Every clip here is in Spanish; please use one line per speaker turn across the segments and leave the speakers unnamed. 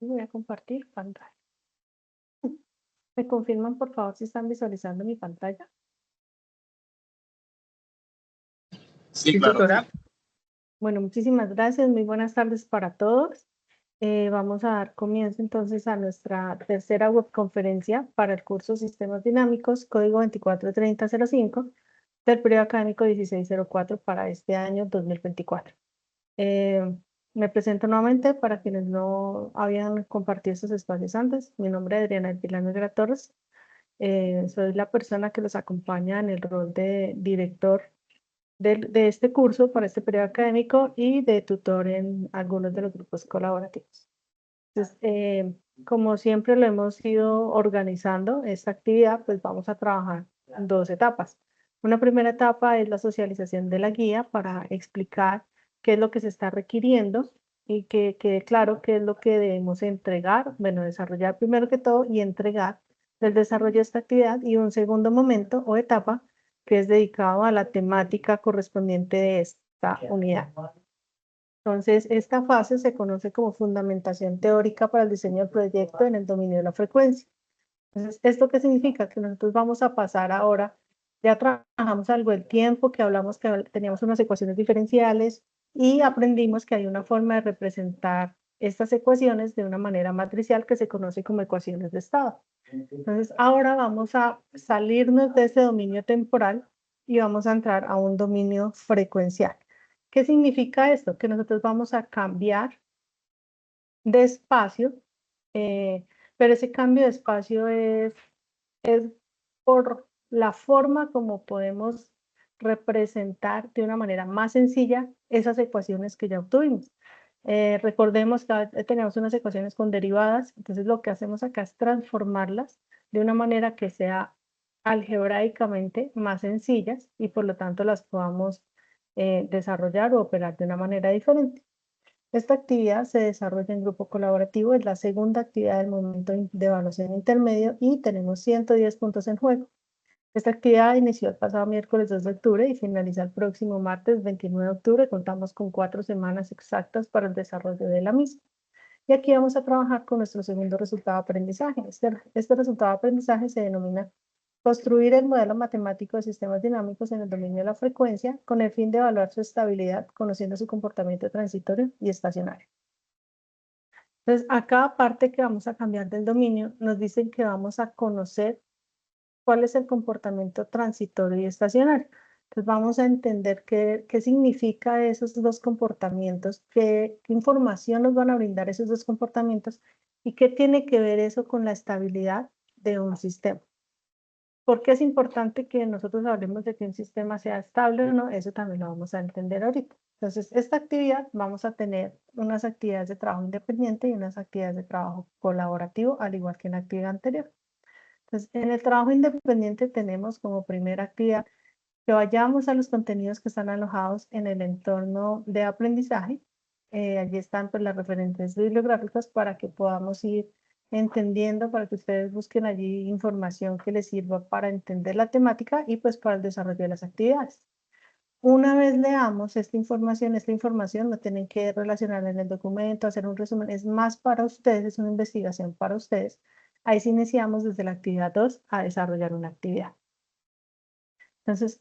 Voy a compartir pantalla. ¿Me confirman, por favor, si están visualizando mi pantalla?
Sí, claro.
Bueno, muchísimas gracias. Muy buenas tardes para todos. Vamos a dar comienzo entonces a nuestra tercera webconferencia para el curso Sistemas Dinámicos, código 243005 del periodo académico 1604 para este año 2024. Me presento nuevamente para quienes no habían compartido estos espacios antes. Mi nombre es Adriana Pilar Noguera Torres. Soy la persona que los acompaña en el rol de director de este curso para este periodo académico y de tutor en algunos de los grupos colaborativos. Entonces, como siempre lo hemos ido organizando, esta actividad, pues vamos a trabajar en dos etapas. Una primera etapa es la socialización de la guía para explicar qué es lo que se está requiriendo y que quede claro qué es lo que debemos entregar, bueno, desarrollar primero que todo y entregar el desarrollo de esta actividad, y un segundo momento o etapa que es dedicado a la temática correspondiente de esta unidad. Entonces, esta fase se conoce como fundamentación teórica para el diseño del proyecto en el dominio de la frecuencia. Entonces, ¿esto qué significa? Que nosotros vamos a pasar ahora, ya trabajamos algo del tiempo, que hablamos que teníamos unas ecuaciones diferenciales y aprendimos que hay una forma de representar estas ecuaciones de una manera matricial que se conoce como ecuaciones de estado. Entonces, ahora vamos a salirnos de ese dominio temporal y vamos a entrar a un dominio frecuencial. ¿Qué significa esto? Que nosotros vamos a cambiar de espacio, pero ese cambio de espacio es por la forma como podemos representar de una manera más sencilla esas ecuaciones que ya obtuvimos. Recordemos que tenemos unas ecuaciones con derivadas, entonces lo que hacemos acá es transformarlas de una manera que sea algebraicamente más sencillas y por lo tanto las podamos desarrollar o operar de una manera diferente. Esta actividad se desarrolla en grupo colaborativo, es la segunda actividad del momento de evaluación intermedio y tenemos 110 puntos en juego. Esta actividad inició el pasado miércoles 2 de octubre y finaliza el próximo martes 29 de octubre. Contamos con 4 semanas exactas para el desarrollo de la misma. Y aquí vamos a trabajar con nuestro segundo resultado de aprendizaje. Este resultado de aprendizaje se denomina construir el modelo matemático de sistemas dinámicos en el dominio de la frecuencia con el fin de evaluar su estabilidad, conociendo su comportamiento transitorio y estacionario. Entonces, a cada parte que vamos a cambiar del dominio, nos dicen que vamos a conocer cuál es el comportamiento transitorio y estacionario. Entonces, vamos a entender qué significa esos dos comportamientos, qué información nos van a brindar esos dos comportamientos y qué tiene que ver eso con la estabilidad de un sistema. ¿Por qué es importante que nosotros hablemos de que un sistema sea estable o no? Eso también lo vamos a entender ahorita. Entonces, esta actividad vamos a tener unas actividades de trabajo independiente y unas actividades de trabajo colaborativo, al igual que en la actividad anterior. Entonces, en el trabajo independiente tenemos como primera actividad que vayamos a los contenidos que están alojados en el entorno de aprendizaje. Allí están pues, las referencias bibliográficas para que podamos ir entendiendo, para que ustedes busquen allí información que les sirva para entender la temática y pues para el desarrollo de las actividades. Una vez leamos esta información no tienen que relacionarla en el documento, hacer un resumen, es más para ustedes, es una investigación para ustedes. Ahí sí iniciamos desde la actividad 2 a desarrollar una actividad. Entonces,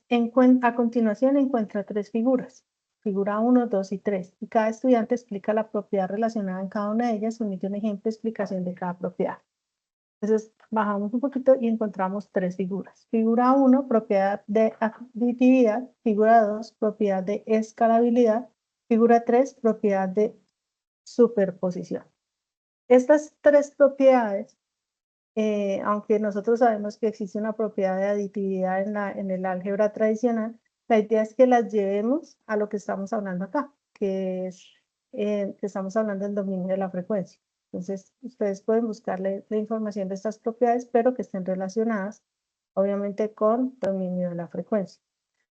a continuación encuentra 3 figuras, figura 1, 2 y 3, y cada estudiante explica la propiedad relacionada en cada una de ellas, omite un ejemplo de explicación de cada propiedad. Entonces, bajamos un poquito y encontramos 3 figuras. Figura 1, propiedad de aditividad. Figura 2, propiedad de escalabilidad. Figura 3, propiedad de superposición. Estas 3 propiedades, aunque nosotros sabemos que existe una propiedad de aditividad en el álgebra tradicional, la idea es que las llevemos a lo que estamos hablando acá, que es que estamos hablando del dominio de la frecuencia. Entonces, ustedes pueden buscarle la información de estas propiedades, pero que estén relacionadas, obviamente, con dominio de la frecuencia.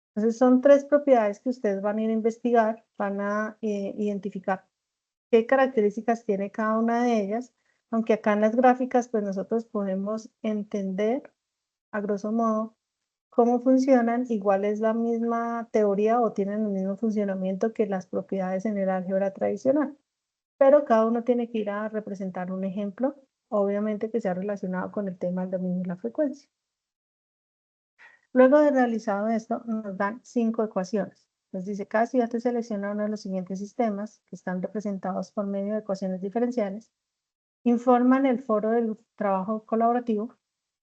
Entonces, son 3 propiedades que ustedes van a ir a investigar, van a identificar qué características tiene cada una de ellas, aunque acá en las gráficas, pues nosotros podemos entender, a grosso modo, cómo funcionan, igual es la misma teoría o tienen el mismo funcionamiento que las propiedades en el álgebra tradicional. pero cada uno tiene que ir a representar un ejemplo, obviamente que sea relacionado con el tema del dominio y la frecuencia. Luego de realizado esto, nos dan 5 ecuaciones. Nos dice, cada estudiante selecciona uno de los siguientes sistemas, que están representados por medio de ecuaciones diferenciales, informan el foro del trabajo colaborativo,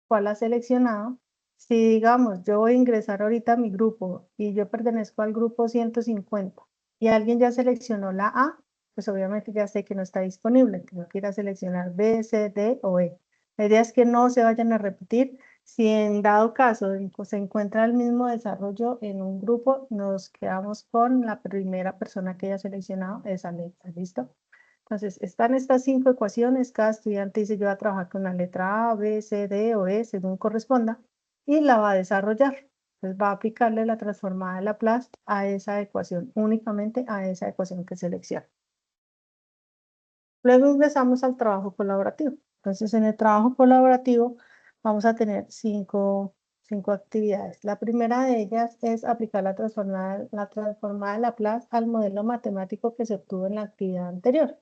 cuál ha seleccionado. Si digamos, yo voy a ingresar ahorita a mi grupo y yo pertenezco al grupo 150 y alguien ya seleccionó la A, pues obviamente ya sé que no está disponible. Tengo que ir a seleccionar B, C, D o E. La idea es que no se vayan a repetir. Si en dado caso se encuentra el mismo desarrollo en un grupo, nos quedamos con la primera persona que haya seleccionado esa letra. ¿Listo? Entonces, están estas 5 ecuaciones. Cada estudiante dice, yo voy a trabajar con la letra A, B, C, D o E, según corresponda, y la va a desarrollar. Entonces, va a aplicarle la transformada de Laplace a esa ecuación, únicamente a esa ecuación que selecciona. Luego ingresamos al trabajo colaborativo. Entonces, en el trabajo colaborativo vamos a tener cinco actividades. La primera de ellas es aplicar la transformada de Laplace al modelo matemático que se obtuvo en la actividad anterior.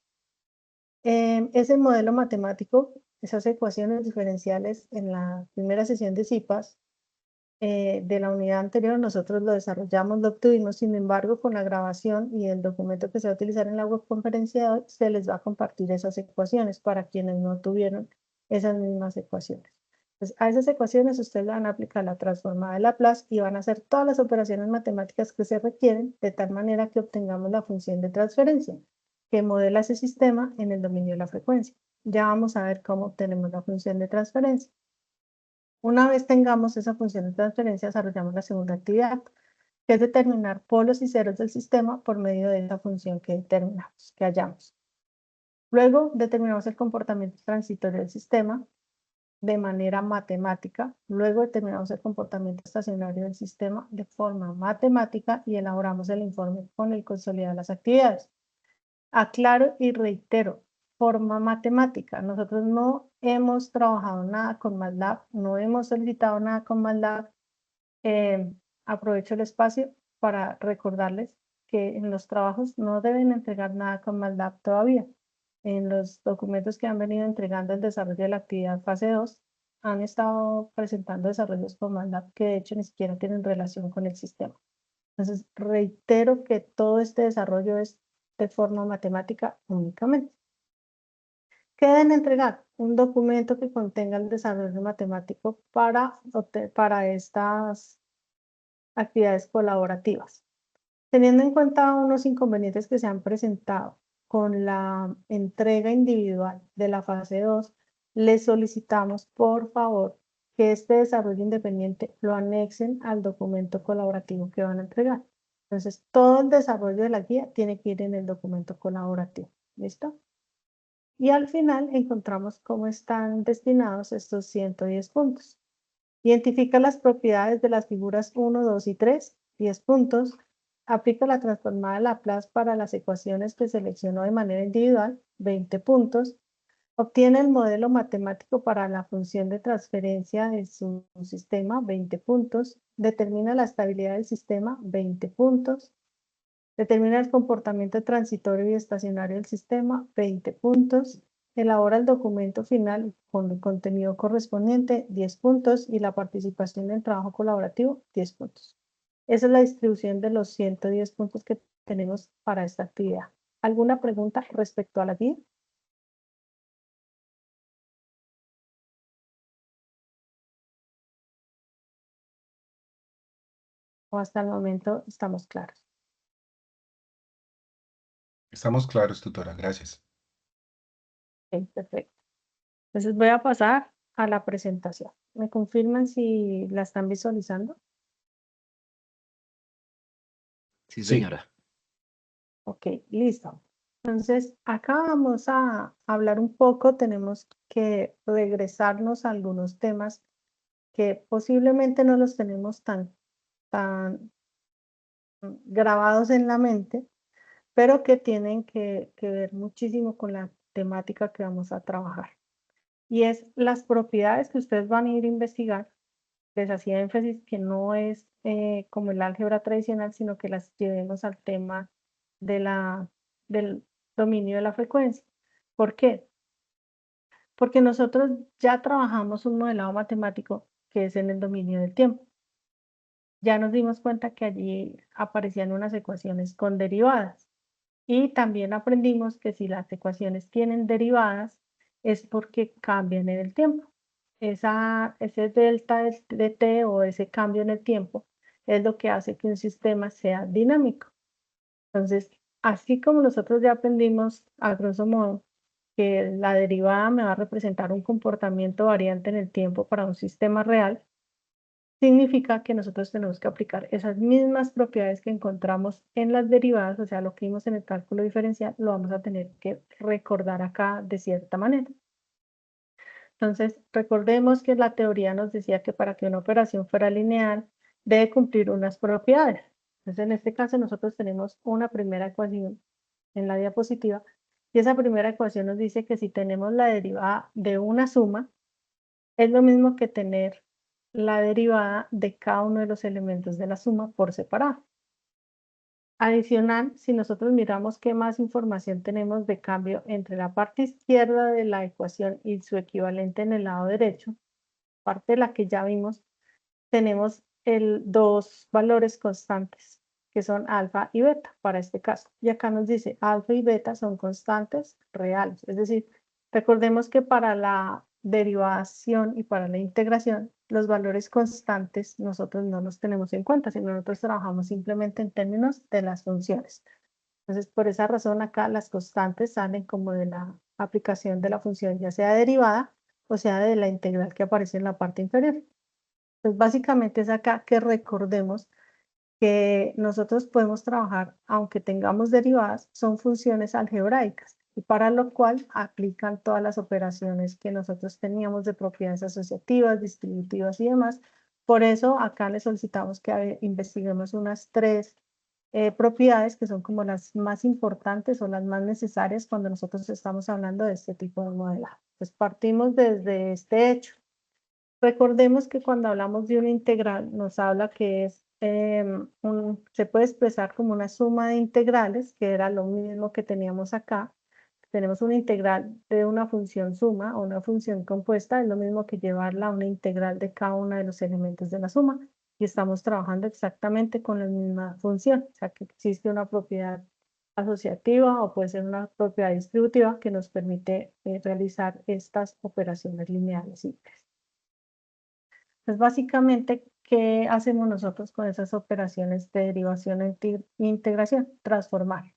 Ese modelo matemático, esas ecuaciones diferenciales en la primera sesión de CIPAS de la unidad anterior, nosotros lo desarrollamos, lo obtuvimos. Sin embargo, con la grabación y el documento que se va a utilizar en la webconferencia de hoy, se les va a compartir esas ecuaciones para quienes no tuvieron esas mismas ecuaciones. Entonces, a esas ecuaciones ustedes le van a aplicar la transformada de Laplace y van a hacer todas las operaciones matemáticas que se requieren de tal manera que obtengamos la función de transferencia que modela ese sistema en el dominio de la frecuencia. Ya vamos a ver cómo obtenemos la función de transferencia. Una vez tengamos esa función de transferencia, desarrollamos la segunda actividad, que es determinar polos y ceros del sistema por medio de esa función que determinamos, que hallamos. Luego determinamos el comportamiento transitorio del sistema de manera matemática. Luego determinamos el comportamiento estacionario del sistema de forma matemática y elaboramos el informe con el consolidado de las actividades. Aclaro y reitero, forma matemática. Nosotros no hemos trabajado nada con MATLAB, no hemos solicitado nada con MATLAB. Aprovecho el espacio para recordarles que en los trabajos no deben entregar nada con MATLAB todavía. En los documentos que han venido entregando el desarrollo de la actividad fase 2, han estado presentando desarrollos con MATLAB que de hecho ni siquiera tienen relación con el sistema. Entonces, reitero que todo este desarrollo es de forma matemática únicamente. ¿Qué deben entregar? Un documento que contenga el desarrollo matemático para estas actividades colaborativas. Teniendo en cuenta unos inconvenientes que se han presentado con la entrega individual de la fase 2, les solicitamos, por favor, que este desarrollo independiente lo anexen al documento colaborativo que van a entregar. Entonces, todo el desarrollo de la guía tiene que ir en el documento colaborativo. ¿Listo? Y al final encontramos cómo están destinados estos 110 puntos. Identifica las propiedades de las figuras 1, 2 y 3, 10 puntos. Aplica la transformada de Laplace para las ecuaciones que seleccionó de manera individual, 20 puntos. Obtiene el modelo matemático para la función de transferencia de su sistema, 20 puntos. Determina la estabilidad del sistema, 20 puntos. Determina el comportamiento transitorio y estacionario del sistema, 20 puntos. Elabora el documento final con el contenido correspondiente, 10 puntos. Y la participación en el trabajo colaborativo, 10 puntos. Esa es la distribución de los 110 puntos que tenemos para esta actividad. ¿Alguna pregunta respecto a la guía? ¿O hasta el momento estamos claros?
Estamos claros, tutora, gracias.
Ok, perfecto. Entonces voy a pasar a la presentación. ¿Me confirman si la están visualizando?
Sí,
Sí.
señora.
Ok, listo. Entonces, acá vamos a hablar un poco, tenemos que regresarnos a algunos temas que posiblemente no los tenemos tan grabados en la mente, pero que tienen que ver muchísimo con la temática que vamos a trabajar. Y es las propiedades que ustedes van a ir a investigar. Les hacía énfasis que no es como el álgebra tradicional, sino que las llevemos al tema de dominio de la frecuencia. ¿Por qué? Porque nosotros ya trabajamos un modelado matemático que es en el dominio del tiempo. Ya nos dimos cuenta que allí aparecían unas ecuaciones con derivadas. Y también aprendimos que si las ecuaciones tienen derivadas es porque cambian en el tiempo. Ese delta de t o ese cambio en el tiempo es lo que hace que un sistema sea dinámico. Entonces, así como nosotros ya aprendimos, a grosso modo, que la derivada me va a representar un comportamiento variante en el tiempo para un sistema real, significa que nosotros tenemos que aplicar esas mismas propiedades que encontramos en las derivadas, o sea, lo que vimos en el cálculo diferencial, lo vamos a tener que recordar acá de cierta manera. Entonces, recordemos que la teoría nos decía que para que una operación fuera lineal, debe cumplir unas propiedades. Entonces, en este caso, nosotros tenemos una primera ecuación en la diapositiva, y esa primera ecuación nos dice que si tenemos la derivada de una suma, es lo mismo que tener la derivada de cada uno de los elementos de la suma por separado. Adicional, si nosotros miramos qué más información tenemos de cambio entre la parte izquierda de la ecuación y su equivalente en el lado derecho, parte de la que ya vimos, tenemos dos valores constantes, que son alfa y beta para este caso. Y acá nos dice alfa y beta son constantes reales. Es decir, recordemos que para la derivación y para la integración, los valores constantes nosotros no los tenemos en cuenta, sino nosotros trabajamos simplemente en términos de las funciones. Entonces, por esa razón acá las constantes salen como de la aplicación de la función, ya sea derivada o sea de la integral que aparece en la parte inferior. Pues básicamente es acá que recordemos que nosotros podemos trabajar, aunque tengamos derivadas, son funciones algebraicas, y para lo cual aplican todas las operaciones que nosotros teníamos de propiedades asociativas, distributivas y demás. Por eso acá le solicitamos que investiguemos unas tres propiedades que son como las más importantes o las más necesarias cuando nosotros estamos hablando de este tipo de modelado. Pues partimos desde este hecho. Recordemos que cuando hablamos de una integral nos habla que es, se puede expresar como una suma de integrales, que era lo mismo que teníamos acá. Tenemos una integral de una función suma o una función compuesta, es lo mismo que llevarla a una integral de cada uno de los elementos de la suma. Y estamos trabajando exactamente con la misma función, o sea que existe una propiedad asociativa o puede ser una propiedad distributiva que nos permite realizar estas operaciones lineales simples. Pues básicamente, ¿qué hacemos nosotros con esas operaciones de derivación e integración? Transformar.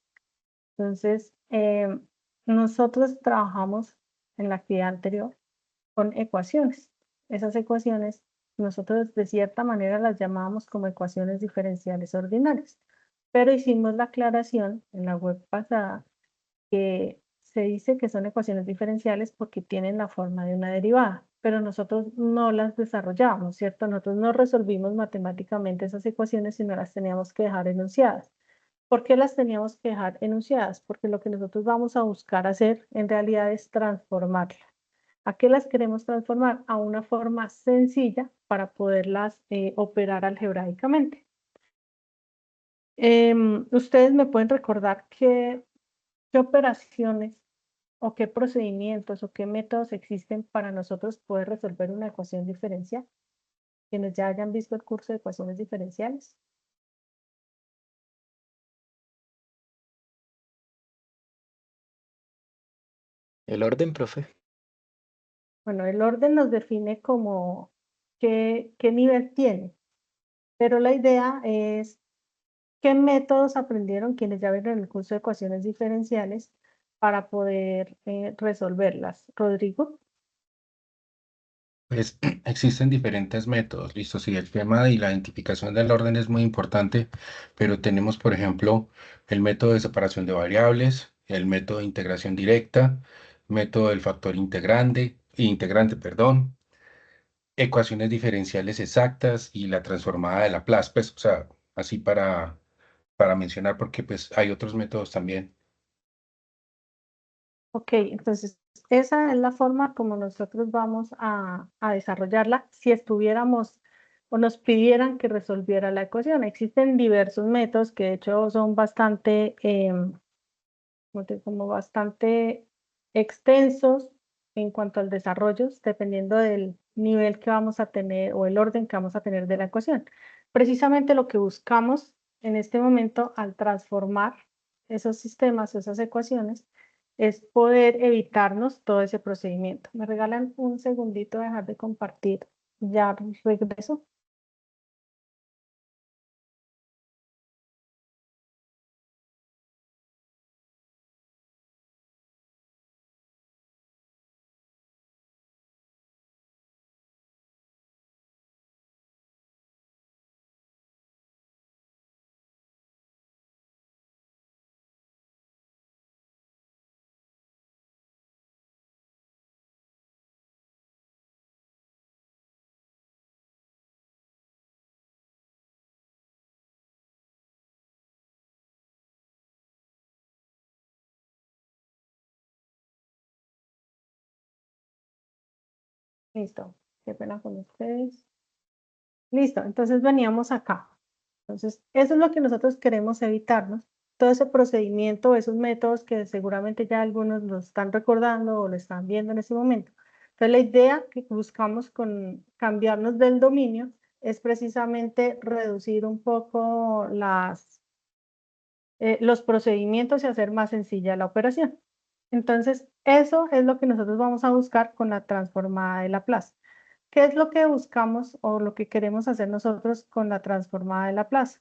Entonces, nosotros trabajamos en la actividad anterior con ecuaciones. Esas ecuaciones, nosotros de cierta manera las llamábamos como ecuaciones diferenciales ordinales, pero hicimos la aclaración en la web pasada que se dice que son ecuaciones diferenciales porque tienen la forma de una derivada, pero nosotros no las desarrollamos, ¿cierto? Nosotros no resolvimos matemáticamente esas ecuaciones, sino las teníamos que dejar enunciadas. ¿Por qué las teníamos que dejar enunciadas? Porque lo que nosotros vamos a buscar hacer en realidad es transformarlas. ¿A qué las queremos transformar? A una forma sencilla para poderlas operar algebraicamente. Ustedes me pueden recordar qué operaciones o qué procedimientos o qué métodos existen para nosotros poder resolver una ecuación diferencial. Quienes ya hayan visto el curso de ecuaciones diferenciales.
El orden, profe.
Bueno, el orden nos define como qué nivel tiene, pero la idea es qué métodos aprendieron quienes ya vieron el curso de ecuaciones diferenciales para poder resolverlas. Rodrigo.
Pues existen diferentes métodos, listo. Sí, el tema de la identificación del orden es muy importante, pero tenemos, por ejemplo, el método de separación de variables, el método de integración directa, método del factor integrante, perdón, ecuaciones diferenciales exactas y la transformada de Laplace, pues, o sea, así para mencionar, porque pues hay otros métodos también.
Ok, entonces esa es la forma como nosotros vamos a desarrollarla si estuviéramos o nos pidieran que resolviera la ecuación. Existen diversos métodos que de hecho son bastante como bastante extensos en cuanto al desarrollo, dependiendo del nivel que vamos a tener o el orden que vamos a tener de la ecuación. Precisamente lo que buscamos en este momento al transformar esos sistemas, esas ecuaciones, es poder evitarnos todo ese procedimiento. ¿Me regalan un segundito de dejar de compartir? Ya regreso. Listo. Qué pena con ustedes. Listo. Entonces veníamos acá. Entonces, eso es lo que nosotros queremos evitarnos. Todo ese procedimiento, esos métodos que seguramente ya algunos lo están recordando o lo están viendo en ese momento. Entonces, la idea que buscamos con cambiarnos del dominio es precisamente reducir un poco los procedimientos y hacer más sencilla la operación. Entonces, eso es lo que nosotros vamos a buscar con la transformada de Laplace. ¿Qué es lo que buscamos o lo que queremos hacer nosotros con la transformada de Laplace?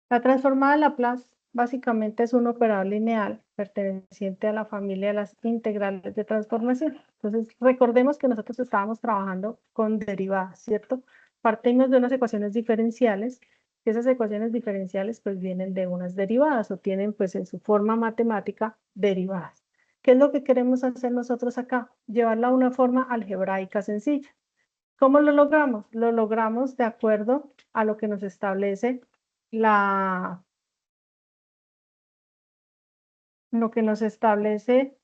La transformada de Laplace básicamente es un operador lineal perteneciente a la familia de las integrales de transformación. Entonces, recordemos que nosotros estábamos trabajando con derivadas, ¿cierto? Partimos de unas ecuaciones diferenciales, que esas ecuaciones diferenciales pues vienen de unas derivadas o tienen pues en su forma matemática derivadas. ¿Qué es lo que queremos hacer nosotros acá? Llevarla a una forma algebraica sencilla. ¿Cómo lo logramos? Lo logramos de acuerdo a lo que nos establece lo que nos establece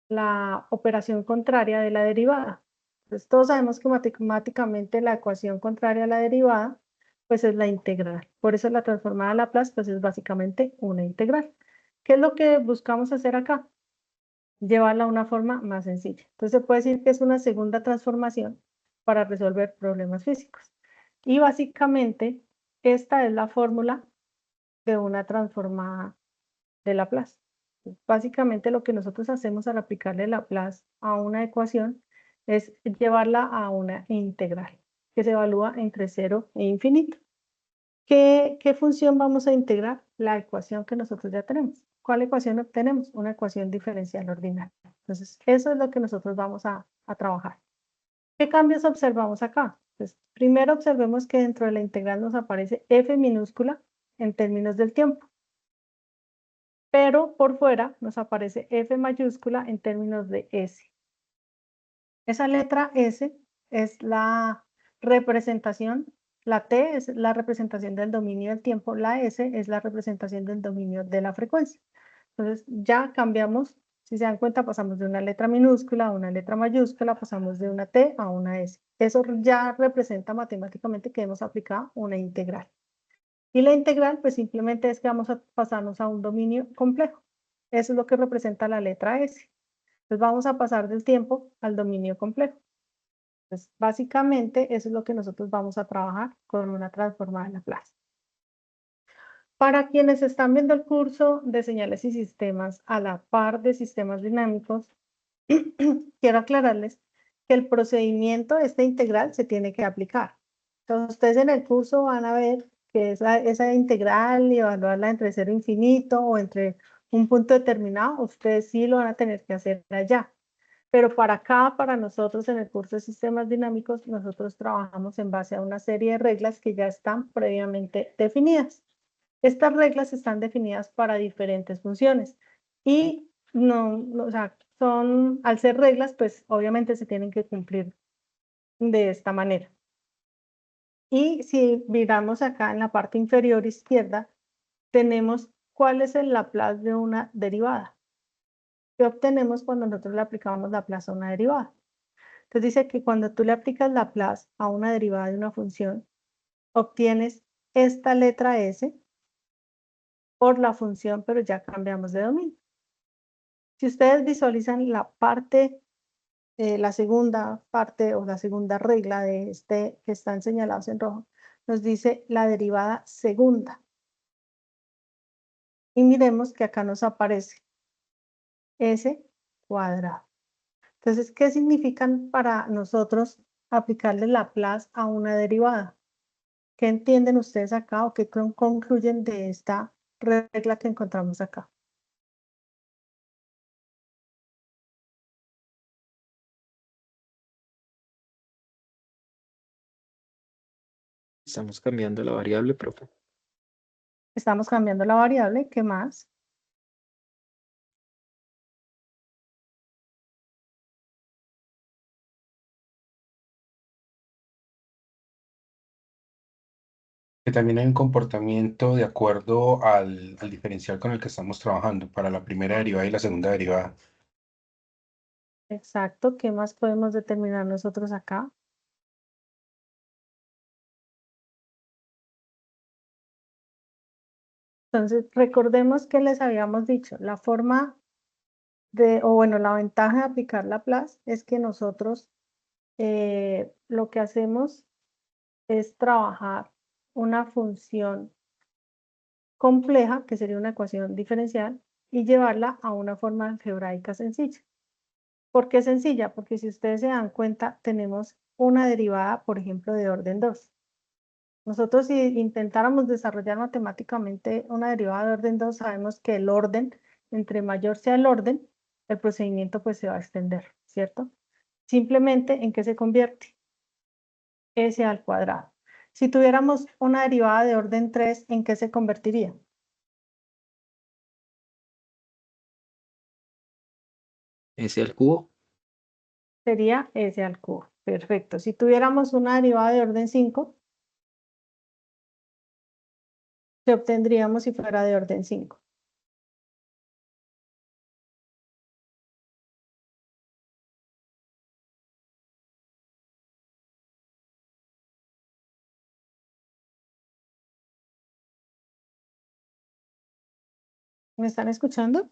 la operación contraria de la derivada. Entonces, todos sabemos que matemáticamente la ecuación contraria a la derivada, pues es la integral. Por eso la transformada de Laplace, pues es básicamente una integral. ¿Qué es lo que buscamos hacer acá? Llevarla a una forma más sencilla. Entonces, se puede decir que es una segunda transformación para resolver problemas físicos. Y básicamente, esta es la fórmula de una transformada de Laplace. Básicamente lo que nosotros hacemos al aplicarle Laplace a una ecuación es llevarla a una integral que se evalúa entre 0 e infinito. ¿Qué función vamos a integrar? La ecuación que nosotros ya tenemos. ¿Cuál ecuación obtenemos? Una ecuación diferencial ordinaria. Entonces, eso es lo que nosotros vamos a trabajar. ¿Qué cambios observamos acá? Pues, primero observemos que dentro de la integral nos aparece f minúscula en términos del tiempo. Pero por fuera nos aparece F mayúscula en términos de S. Esa letra S es la representación, la T es la representación del dominio del tiempo, la S es la representación del dominio de la frecuencia. Entonces ya cambiamos, si se dan cuenta, pasamos de una letra minúscula a una letra mayúscula, pasamos de una T a una S. Eso ya representa matemáticamente que hemos aplicado una integral. Y la integral, pues simplemente es que vamos a pasarnos a un dominio complejo. Eso es lo que representa la letra S. Entonces vamos a pasar del tiempo al dominio complejo. Entonces, básicamente, eso es lo que nosotros vamos a trabajar con una transformada de Laplace. Para quienes están viendo el curso de señales y sistemas a la par de sistemas dinámicos, quiero aclararles que el procedimiento de esta integral se tiene que aplicar. Entonces, ustedes en el curso van a ver que esa integral y evaluarla entre 0 e infinito o entre un punto determinado, ustedes sí lo van a tener que hacer allá. Pero para acá, para nosotros en el curso de sistemas dinámicos, nosotros trabajamos en base a una serie de reglas que ya están previamente definidas. Estas reglas están definidas para diferentes funciones y o sea, al ser reglas, pues obviamente se tienen que cumplir de esta manera. Y si miramos acá en la parte inferior izquierda, tenemos cuál es el Laplace de una derivada. ¿Qué obtenemos cuando nosotros le aplicamos Laplace a una derivada? Entonces dice que cuando tú le aplicas Laplace a una derivada de una función, obtienes esta letra S por la función, pero ya cambiamos de dominio. Si ustedes visualizan la parte, la segunda parte o la segunda regla de este que están señalados en rojo, nos dice la derivada segunda. Y miremos que acá nos aparece S cuadrado. Entonces, ¿qué significan para nosotros aplicarle Laplace a una derivada? ¿Qué entienden ustedes acá o qué concluyen de esta regla que encontramos acá?
Estamos cambiando la variable, profe.
Estamos cambiando la variable, ¿qué más?
Que también hay un comportamiento de acuerdo al diferencial con el que estamos trabajando para la primera derivada y la segunda derivada.
Exacto, ¿qué más podemos determinar nosotros acá? Entonces, recordemos que les habíamos dicho, la forma o bueno, la ventaja de aplicar Laplace es que nosotros lo que hacemos es trabajar una función compleja, que sería una ecuación diferencial, y llevarla a una forma algebraica sencilla. ¿Por qué sencilla? Porque si ustedes se dan cuenta, tenemos una derivada, por ejemplo, de orden 2. Nosotros si intentáramos desarrollar matemáticamente una derivada de orden 2, sabemos que el orden, entre mayor sea el orden, el procedimiento pues se va a extender, ¿cierto? Simplemente, ¿en qué se convierte? S al cuadrado. Si tuviéramos una derivada de orden 3, ¿en qué se convertiría?
S al cubo.
Sería S al cubo. Perfecto. Si tuviéramos una derivada de orden 5, ¿qué obtendríamos si fuera de orden 5? ¿Me están escuchando?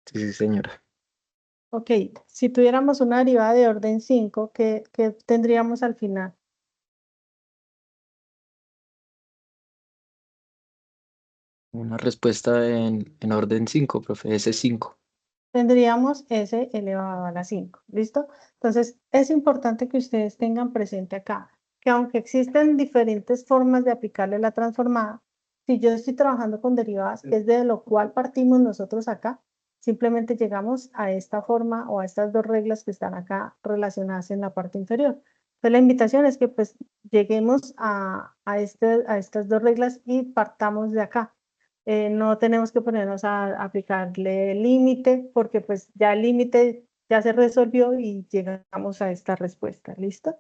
Sí, sí, señora.
Ok, si tuviéramos una derivada de orden 5, ¿qué tendríamos al final?
Una respuesta en orden 5, profe. S5.
Tendríamos S elevado a la 5, ¿listo? Entonces, es importante que ustedes tengan presente acá, que aunque existen diferentes formas de aplicarle la transformada, si yo estoy trabajando con derivadas, que es de lo cual partimos nosotros acá, simplemente llegamos a esta forma o a estas dos reglas que están acá relacionadas en la parte inferior. Entonces, la invitación es que pues lleguemos a estas dos reglas y partamos de acá. No tenemos que ponernos a aplicarle límite porque pues ya el límite ya se resolvió y llegamos a esta respuesta, ¿listo?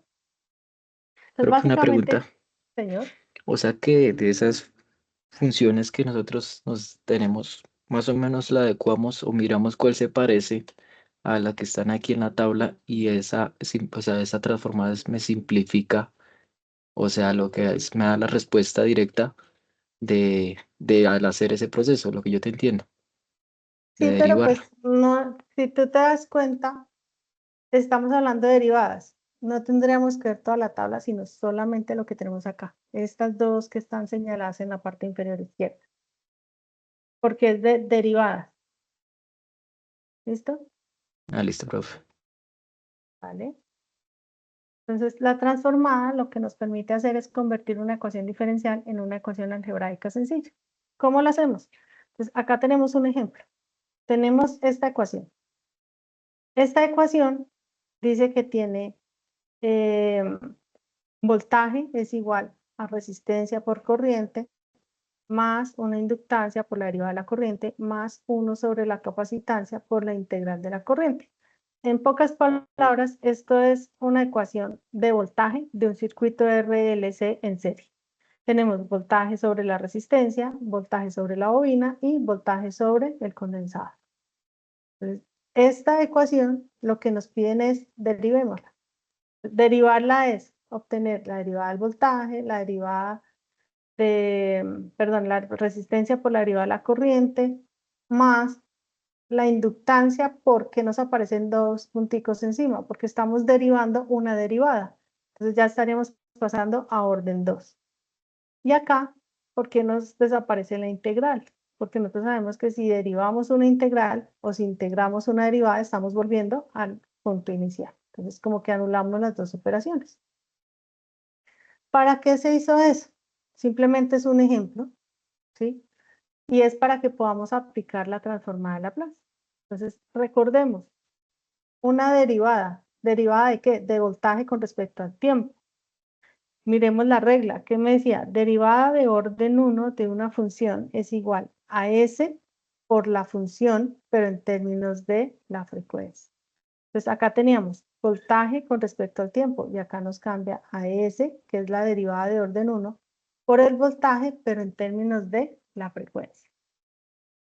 Entonces
Profe, una
básicamente,
pregunta.
señor,
O sea que de esas funciones que nosotros nos tenemos, más o menos la adecuamos o miramos cuál se parece a la que están aquí en la tabla y o sea, esa transformada me simplifica, o sea, lo que es, me da la respuesta directa de al hacer ese proceso, lo que yo te entiendo, de
sí, pero
derivar.
pues no, si tú te das cuenta, estamos hablando de derivadas. No tendríamos que ver toda la tabla, sino solamente lo que tenemos acá. Estas dos que están señaladas en la parte inferior izquierda, porque es de derivadas. ¿Listo?
Ah, listo, profe.
¿Vale? Entonces, la transformada lo que nos permite hacer es convertir una ecuación diferencial en una ecuación algebraica sencilla. ¿Cómo lo hacemos? Entonces, acá tenemos un ejemplo. Tenemos esta ecuación. Esta ecuación dice que tiene voltaje es igual a resistencia por corriente más una inductancia por la derivada de la corriente más 1 sobre la capacitancia por la integral de la corriente. En pocas palabras, esto es una ecuación de voltaje de un circuito RLC en serie. Tenemos voltaje sobre la resistencia, voltaje sobre la bobina y voltaje sobre el condensador. Entonces, esta ecuación lo que nos piden es derivémosla. Derivarla es obtener la derivada del voltaje, la derivada perdón, la resistencia por la derivada de la corriente, más la inductancia, porque nos aparecen dos punticos encima, porque estamos derivando una derivada. Entonces ya estaríamos pasando a orden 2. Y acá, ¿por qué nos desaparece la integral? Porque nosotros sabemos que si derivamos una integral o si integramos una derivada, estamos volviendo al punto inicial. Entonces, como que anulamos las dos operaciones. ¿Para qué se hizo eso? Simplemente es un ejemplo, ¿sí? Y es para que podamos aplicar la transformada de Laplace. Entonces, recordemos, una derivada. ¿Derivada de qué? De voltaje con respecto al tiempo. Miremos la regla. ¿Qué me decía? Derivada de orden 1 de una función es igual a S por la función, pero en términos de la frecuencia. Entonces, acá teníamos voltaje con respecto al tiempo, y acá nos cambia a S, que es la derivada de orden 1, por el voltaje, pero en términos de la frecuencia.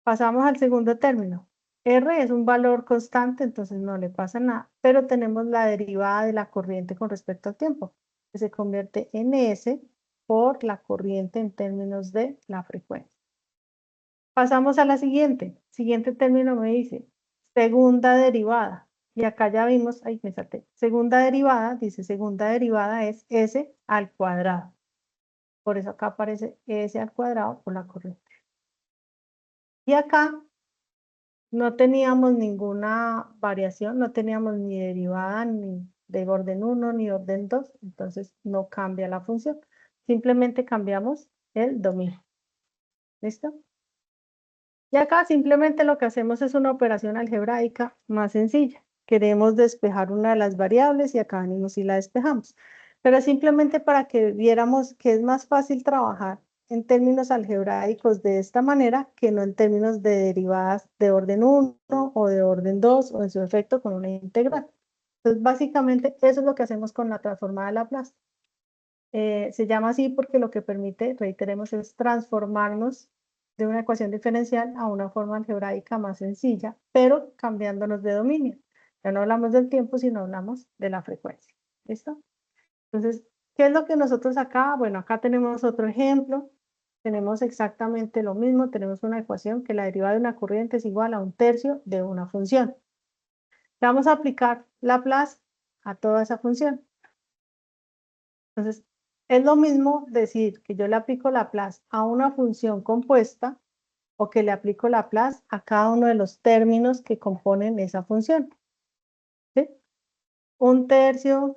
Pasamos al segundo término. R es un valor constante, entonces no le pasa nada, pero tenemos la derivada de la corriente con respecto al tiempo, que se convierte en S por la corriente en términos de la frecuencia. Pasamos a la siguiente. Siguiente término me dice segunda derivada. Y acá ya vimos, ahí me salté. Segunda derivada, dice segunda derivada es S al cuadrado. Por eso acá aparece S al cuadrado por la corriente. Y acá no teníamos ninguna variación, no teníamos ni derivada ni de orden 1 ni orden 2, entonces no cambia la función. Simplemente cambiamos el dominio. ¿Listo? Y acá simplemente lo que hacemos es una operación algebraica más sencilla. Queremos despejar una de las variables y acá venimos y la despejamos. Pero simplemente para que viéramos que es más fácil trabajar en términos algebraicos de esta manera que no en términos de derivadas de orden 1 o de orden 2 o en su efecto con una integral. Entonces básicamente eso es lo que hacemos con la transformada de Laplace. Se llama así porque lo que permite, reiteremos, es transformarnos de una ecuación diferencial a una forma algebraica más sencilla, pero cambiándonos de dominio. Ya no hablamos del tiempo, sino hablamos de la frecuencia. ¿Listo? Entonces, ¿qué es lo que nosotros acá? Bueno, acá tenemos otro ejemplo. Tenemos exactamente lo mismo. Tenemos una ecuación que la derivada de una corriente es igual a 1/3 de una función. Le vamos a aplicar Laplace a toda esa función. Entonces, es lo mismo decir que yo le aplico Laplace a una función compuesta o que le aplico Laplace a cada uno de los términos que componen esa función. ¿Sí? 1/3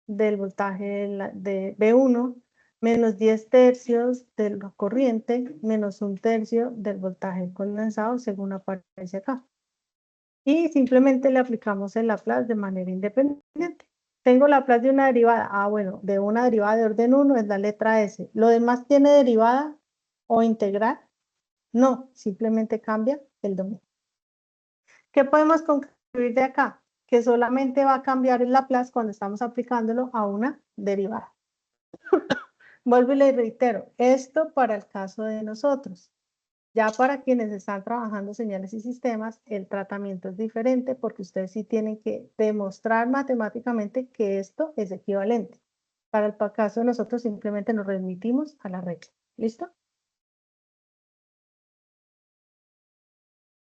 del voltaje de B1 menos 10/3 de la corriente menos 1/3 del voltaje condensado según aparece acá. Y simplemente le aplicamos el Laplace de manera independiente. Tengo Laplace de una derivada. Ah, bueno, de una derivada de orden 1 es la letra S. ¿Lo demás tiene derivada o integral? No, simplemente cambia el dominio. ¿Qué podemos concluir de acá? Que solamente va a cambiar el Laplace cuando estamos aplicándolo a una derivada. Vuelvo y le reitero, esto para el caso de nosotros. Ya para quienes están trabajando señales y sistemas, el tratamiento es diferente porque ustedes sí tienen que demostrar matemáticamente que esto es equivalente. Para el caso de nosotros simplemente nos remitimos a la regla. ¿Listo?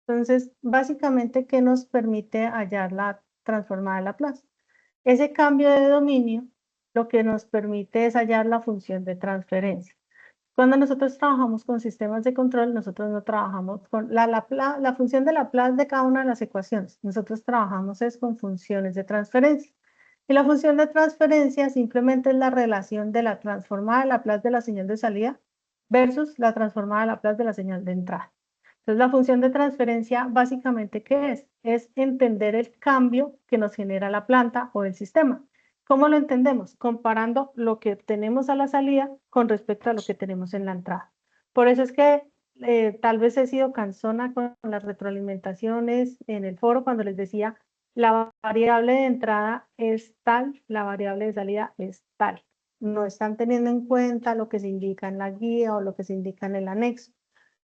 Entonces, básicamente, ¿qué nos permite hallar la transformada de Laplace? Ese cambio de dominio lo que nos permite es hallar la función de transferencia. Cuando nosotros trabajamos con sistemas de control, nosotros no trabajamos con la función de Laplace de cada una de las ecuaciones. Nosotros trabajamos es con funciones de transferencia. Y la función de transferencia simplemente es la relación de la transformada de Laplace de la señal de salida versus la transformada de Laplace de la señal de entrada. Entonces, la función de transferencia, básicamente, ¿qué es? Es entender el cambio que nos genera la planta o el sistema. ¿Cómo lo entendemos? Comparando lo que tenemos a la salida con respecto a lo que tenemos en la entrada. Por eso es que tal vez he sido cansona con las retroalimentaciones en el foro cuando les decía la variable de entrada es tal, la variable de salida es tal. No están teniendo en cuenta lo que se indica en la guía o lo que se indica en el anexo,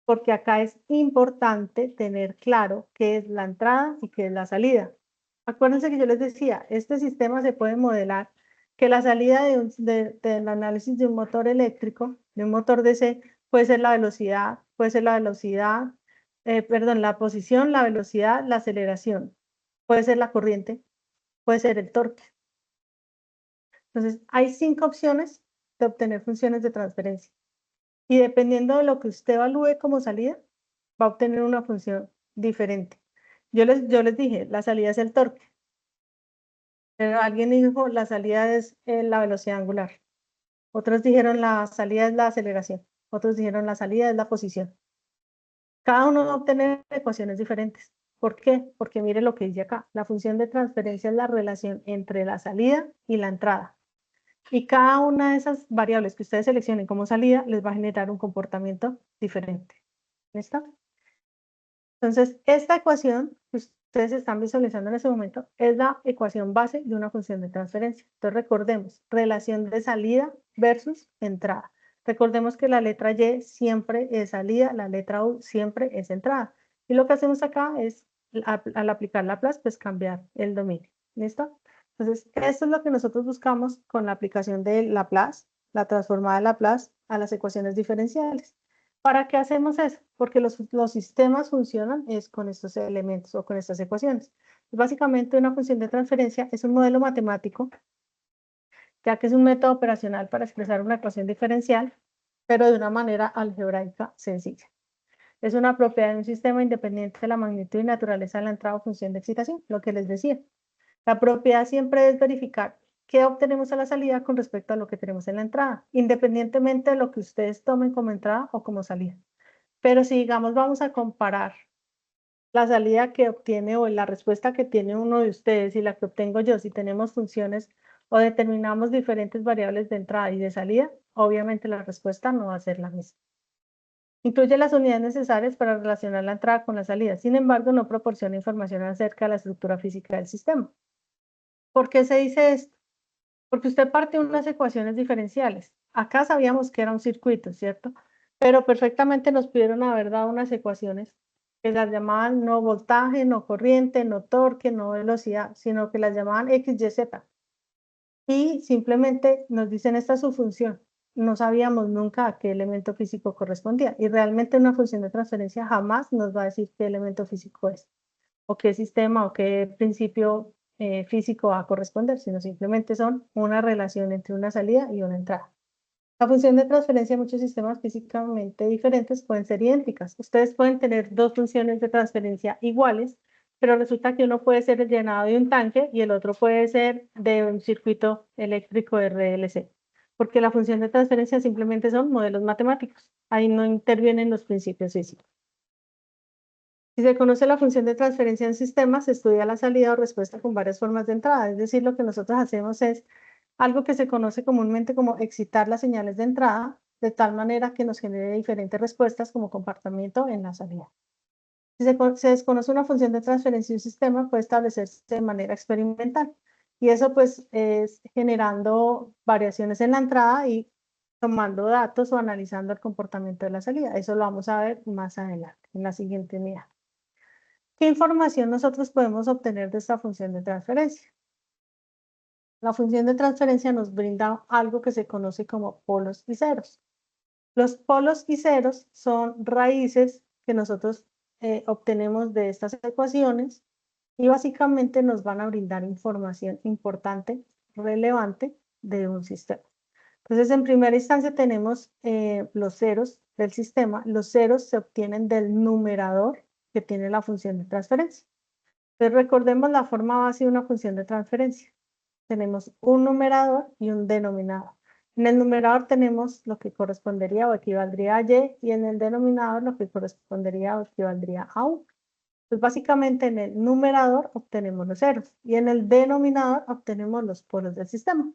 porque acá es importante tener claro qué es la entrada y qué es la salida. Acuérdense que yo les decía, este sistema se puede modelar que la salida del análisis de un motor eléctrico de un motor DC puede ser la velocidad, la posición, la velocidad, la aceleración, puede ser la corriente, puede ser el torque. Entonces, hay 5 opciones de obtener funciones de transferencia. Y dependiendo de lo que usted evalúe como salida, va a obtener una función diferente. Yo les dije, la salida es el torque. Pero alguien dijo, la salida es la velocidad angular. Otros dijeron, la salida es la aceleración. Otros dijeron, la salida es la posición. Cada uno va a obtener ecuaciones diferentes. ¿Por qué? Porque mire lo que dice acá. La función de transferencia es la relación entre la salida y la entrada. Y cada una de esas variables que ustedes seleccionen como salida les va a generar un comportamiento diferente. ¿Listo? Entonces, esta ecuación que ustedes están visualizando en ese momento es la ecuación base de una función de transferencia. Entonces, recordemos, relación de salida versus entrada. Recordemos que la letra Y siempre es salida, la letra U siempre es entrada. Y lo que hacemos acá es, al aplicar Laplace, pues cambiar el dominio. ¿Listo? Entonces, esto es lo que nosotros buscamos con la aplicación de Laplace, la transformada de Laplace a las ecuaciones diferenciales. ¿Para qué hacemos eso? Porque los sistemas funcionan es con estos elementos o con estas ecuaciones. Básicamente, una función de transferencia es un modelo matemático, ya que es un método operacional para expresar una ecuación diferencial, pero de una manera algebraica sencilla. Es una propiedad de un sistema independiente de la magnitud y naturaleza de la entrada o función de excitación, lo que les decía. La propiedad siempre es verificar qué obtenemos a la salida con respecto a lo que tenemos en la entrada, independientemente de lo que ustedes tomen como entrada o como salida. Pero si, digamos, vamos a comparar la salida que obtiene o la respuesta que tiene uno de ustedes y la que obtengo yo, si tenemos funciones o determinamos diferentes variables de entrada y de salida, obviamente la respuesta no va a ser la misma. Incluye las unidades necesarias para relacionar la entrada con la salida. Sin embargo, no proporciona información acerca de la estructura física del sistema. ¿Por qué se dice esto? Porque usted parte de unas ecuaciones diferenciales. Acá sabíamos que era un circuito, ¿cierto? Pero perfectamente nos pudieron haber dado unas ecuaciones que las llamaban no voltaje, no corriente, no torque, no velocidad, sino que las llamaban X, Y, Z. Y simplemente nos dicen esta es su función. No sabíamos nunca a qué elemento físico correspondía. Y realmente una función de transferencia jamás nos va a decir qué elemento físico es, o qué sistema o qué principio físico va a corresponder, sino simplemente son una relación entre una salida y una entrada. La función de transferencia de muchos sistemas físicamente diferentes pueden ser idénticas. Ustedes pueden tener dos funciones de transferencia iguales, pero resulta que uno puede ser el llenado de un tanque y el otro puede ser de un circuito eléctrico RLC, porque la función de transferencia simplemente son modelos matemáticos. Ahí no intervienen los principios físicos. Si se conoce la función de transferencia en sistemas, se estudia la salida o respuesta con varias formas de entrada. Es decir, lo que nosotros hacemos es algo que se conoce comúnmente como excitar las señales de entrada, de tal manera que nos genere diferentes respuestas como comportamiento en la salida. Si se desconoce una función de transferencia en un sistema, puede establecerse de manera experimental. Y eso pues es generando variaciones en la entrada y tomando datos o analizando el comportamiento de la salida. Eso lo vamos a ver más adelante, en la siguiente unidad. ¿Qué información nosotros podemos obtener de esta función de transferencia? La función de transferencia nos brinda algo que se conoce como polos y ceros. Los polos y ceros son raíces que nosotros obtenemos de estas ecuaciones y básicamente nos van a brindar información importante, relevante de un sistema. Entonces, en primera instancia tenemos los ceros del sistema. Los ceros se obtienen del numerador que tiene la función de transferencia. Entonces, recordemos la forma base de una función de transferencia. Tenemos un numerador y un denominador. En el numerador tenemos lo que correspondería o equivaldría a Y, y en el denominador lo que correspondería o equivaldría a U. Pues básicamente en el numerador obtenemos los ceros y en el denominador obtenemos los polos del sistema.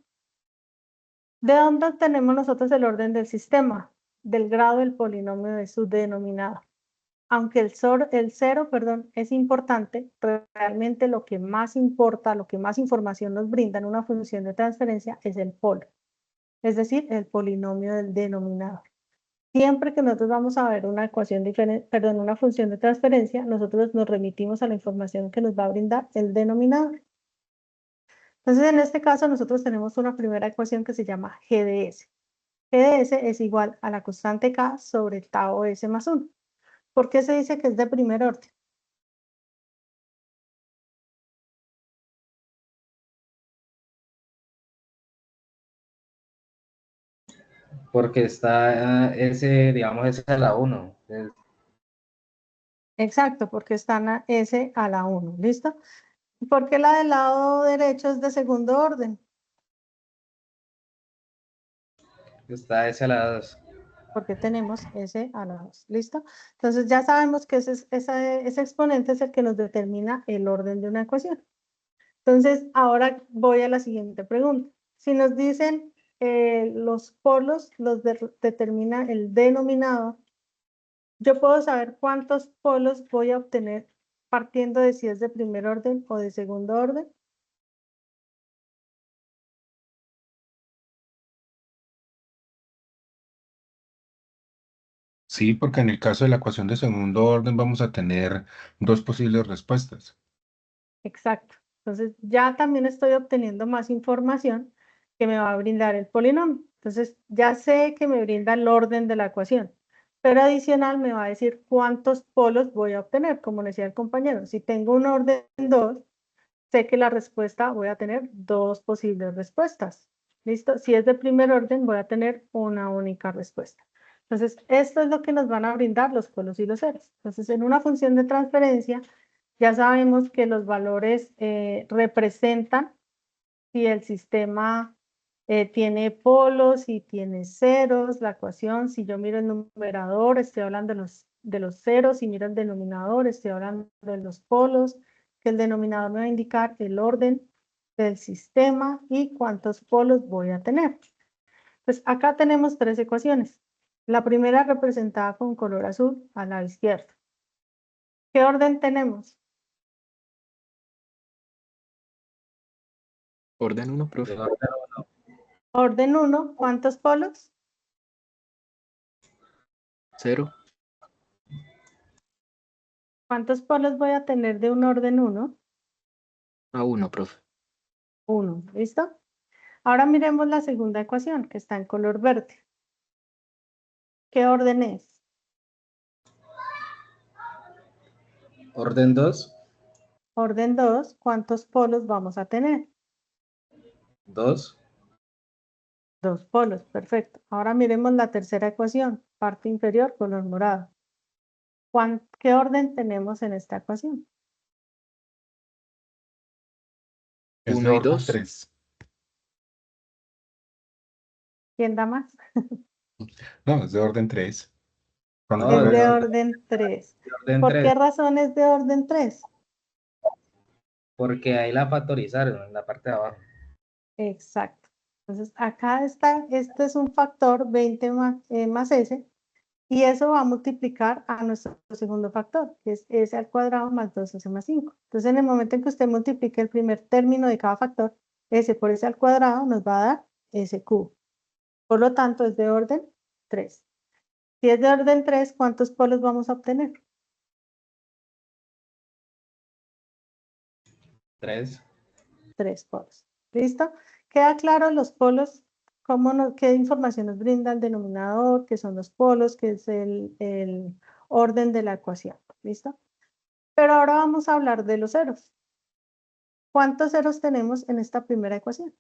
¿De dónde obtenemos nosotros el orden del sistema? Del grado del polinomio de su denominador. Aunque el cero, es importante, realmente lo que más importa, lo que más información nos brinda en una función de transferencia es el polo, es decir, el polinomio del denominador. Siempre que nosotros vamos a ver una ecuación diferente, una función de transferencia, nosotros nos remitimos a la información que nos va a brindar el denominador. Entonces, en este caso, nosotros tenemos una primera ecuación que se llama G de S. G de S es igual a la constante K sobre tau S más 1. ¿Por qué se dice que es de primer orden?
Porque está ese, digamos, ese a la 1.
Exacto, porque están a S a la 1, ¿listo? ¿Por qué la del lado derecho es de segundo orden?
Está ese a la 2.
Porque tenemos S a la 2, ¿listo? Entonces ya sabemos que ese exponente es el que nos determina el orden de una ecuación. Entonces, ahora voy a la siguiente pregunta. Si nos dicen los polos los determina el denominador, yo puedo saber cuántos polos voy a obtener partiendo de si es de primer orden o de segundo orden.
Sí, porque en el caso de la ecuación de segundo orden vamos a tener dos posibles respuestas.
Exacto. Entonces, ya también estoy obteniendo más información que me va a brindar el polinomio. Entonces, ya sé que me brinda el orden de la ecuación, pero adicional me va a decir cuántos polos voy a obtener, como decía el compañero. Si tengo un orden 2, sé que la respuesta voy a tener dos posibles respuestas. ¿Listo? Si es de primer orden, voy a tener una única respuesta. Entonces, esto es lo que nos van a brindar los polos y los ceros. Entonces, en una función de transferencia, ya sabemos que los valores representan si el sistema tiene polos y tiene ceros, la ecuación, si yo miro el numerador, estoy hablando de los ceros, si miro el denominador, estoy hablando de los polos, que el denominador me va a indicar el orden del sistema y cuántos polos voy a tener. Pues acá tenemos tres ecuaciones. La primera representada con color azul a la izquierda. ¿Qué orden tenemos?
Orden 1, profe.
Orden 1, ¿cuántos polos?
0.
¿Cuántos polos voy a tener de un orden 1?
A 1, profe.
1, ¿listo? Ahora miremos la segunda ecuación, que está en color verde. ¿Qué orden es?
Orden 2.
Orden 2, ¿cuántos polos vamos a tener?
2.
2 polos, perfecto. Ahora miremos la tercera ecuación, parte inferior, color morado. ¿Qué orden tenemos en esta ecuación?
Es de
1 y
orden
2.
3.
¿Quién da más?
No, es de orden 3. Cuando
No,
Es
tenga
de
de
orden 3.
orden
¿Por
3.
qué razón es de orden 3?
Porque ahí la factorizaron en la parte de abajo.
Exacto. Entonces, acá está, este es un factor 20 más S, y eso va a multiplicar a nuestro segundo factor, que es S al cuadrado más 2S más 5. Entonces, en el momento en que usted multiplique el primer término de cada factor, S por S al cuadrado nos va a dar S cubo. Por lo tanto, es de orden 3. Si es de orden 3, ¿cuántos polos vamos a obtener?
3.
3 polos. ¿Listo? ¿Queda claro los polos? ¿Qué información nos brinda el denominador? ¿Qué son los polos? ¿Qué es el orden de la ecuación? ¿Listo? Pero ahora vamos a hablar de los ceros. ¿Cuántos ceros tenemos en esta primera ecuación?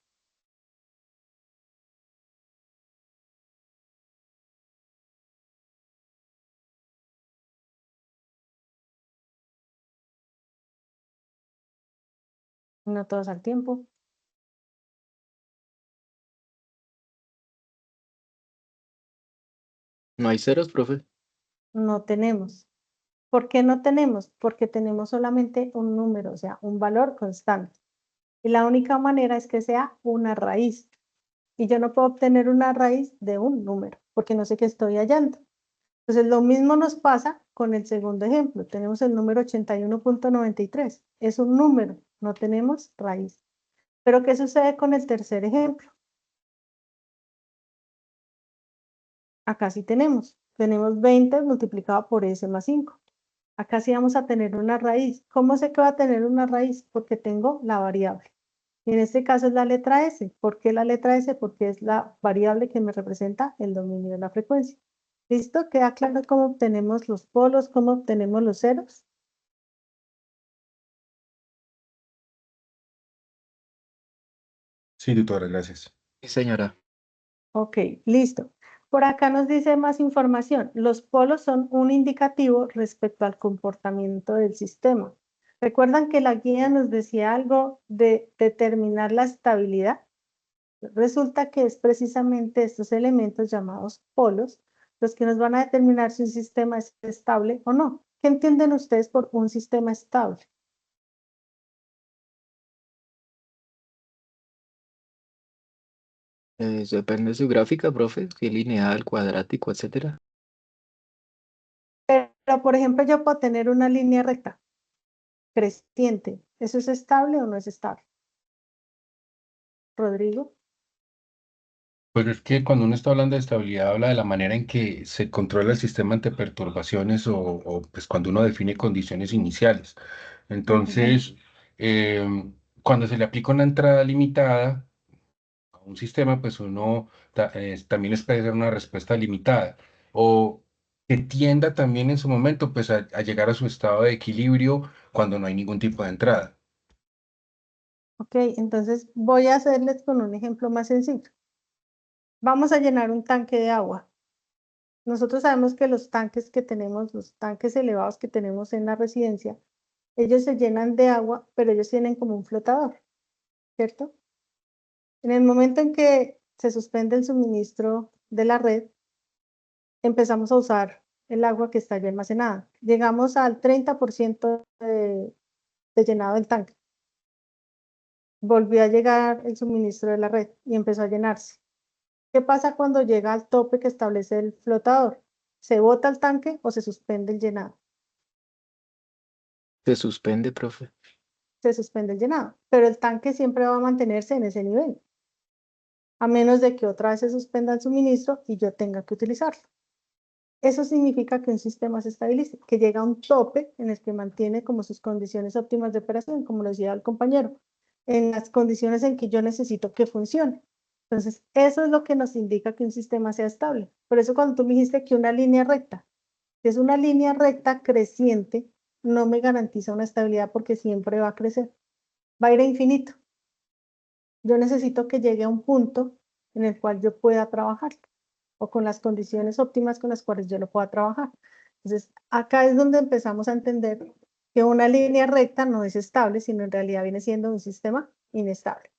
No todos al tiempo.
¿No hay ceros, profe?
No tenemos. ¿Por qué no tenemos? Porque tenemos solamente un número, o sea, un valor constante. Y la única manera es que sea una raíz. Y yo no puedo obtener una raíz de un número, porque no sé qué estoy hallando. Entonces, lo mismo nos pasa con el segundo ejemplo. Tenemos el número 81.93. Es un número, no tenemos raíz. Pero, ¿qué sucede con el tercer ejemplo? Acá sí tenemos. Tenemos 20 multiplicado por S más 5. Acá sí vamos a tener una raíz. ¿Cómo sé que va a tener una raíz? Porque tengo la variable. Y en este caso es la letra S. ¿Por qué la letra S? Porque es la variable que me representa el dominio de la frecuencia. ¿Listo? ¿Queda claro cómo obtenemos los polos, cómo obtenemos los ceros?
Sí, tutora, gracias.
Sí, señora.
Ok, listo. Por acá nos dice más información. Los polos son un indicativo respecto al comportamiento del sistema. ¿Recuerdan que la guía nos decía algo de determinar la estabilidad? Resulta que es precisamente estos elementos llamados polos los que nos van a determinar si un sistema es estable o no. ¿Qué entienden ustedes por un sistema estable?
Eso depende de su gráfica, profe, si es lineal, cuadrático, etcétera.
Pero, por ejemplo, yo puedo tener una línea recta, creciente. ¿Eso es estable o no es estable? Rodrigo.
Pues es que cuando uno está hablando de estabilidad, habla de la manera en que se controla el sistema ante perturbaciones pues cuando uno define condiciones iniciales. Entonces, cuando se le aplica una entrada limitada a un sistema, pues uno también espera una respuesta limitada o que tienda también en su momento pues a llegar a su estado de equilibrio cuando no hay ningún tipo de entrada.
Ok, entonces voy a hacerles con un ejemplo más sencillo. Vamos a llenar un tanque de agua. Nosotros sabemos que los tanques que tenemos, los tanques elevados que tenemos en la residencia, ellos se llenan de agua, pero ellos tienen como un flotador, ¿cierto? En el momento en que se suspende el suministro de la red, empezamos a usar el agua que está allí almacenada. Llegamos al 30% de llenado del tanque. Volvió a llegar el suministro de la red y empezó a llenarse. ¿Qué pasa cuando llega al tope que establece el flotador? ¿Se bota el tanque o se suspende el llenado?
Se suspende, profe.
Se suspende el llenado, pero el tanque siempre va a mantenerse en ese nivel, a menos de que otra vez se suspenda el suministro y yo tenga que utilizarlo. Eso significa que un sistema se estabiliza, que llega a un tope en el que mantiene como sus condiciones óptimas de operación, como lo decía el compañero, en las condiciones en que yo necesito que funcione. Entonces, eso es lo que nos indica que un sistema sea estable. Por eso cuando tú me dijiste que una línea recta, si es una línea recta creciente, no me garantiza una estabilidad porque siempre va a crecer, va a ir a infinito. Yo necesito que llegue a un punto en el cual yo pueda trabajar o con las condiciones óptimas con las cuales yo lo pueda trabajar. Entonces, acá es donde empezamos a entender que una línea recta no es estable, sino en realidad viene siendo un sistema inestable.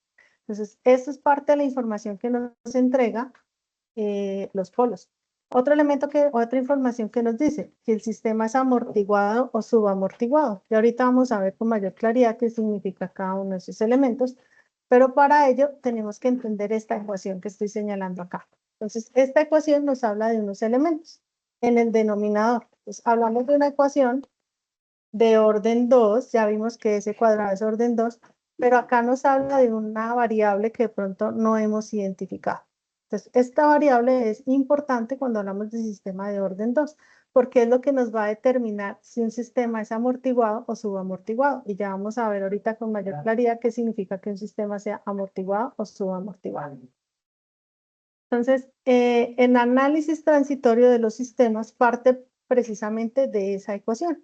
Entonces, esto es parte de la información que nos entrega los polos. Otro elemento otra información que nos dice que el sistema es amortiguado o subamortiguado. Y ahorita vamos a ver con mayor claridad qué significa cada uno de esos elementos, pero para ello tenemos que entender esta ecuación que estoy señalando acá. Entonces, esta ecuación nos habla de unos elementos en el denominador. Entonces, hablamos de una ecuación de orden 2, ya vimos que ese cuadrado es orden 2, pero acá nos habla de una variable que de pronto no hemos identificado. Entonces, esta variable es importante cuando hablamos de sistema de orden 2, porque es lo que nos va a determinar si un sistema es amortiguado o subamortiguado. Y ya vamos a ver ahorita con mayor claridad qué significa que un sistema sea amortiguado o subamortiguado. Entonces, el análisis transitorio de los sistemas parte precisamente de esa ecuación.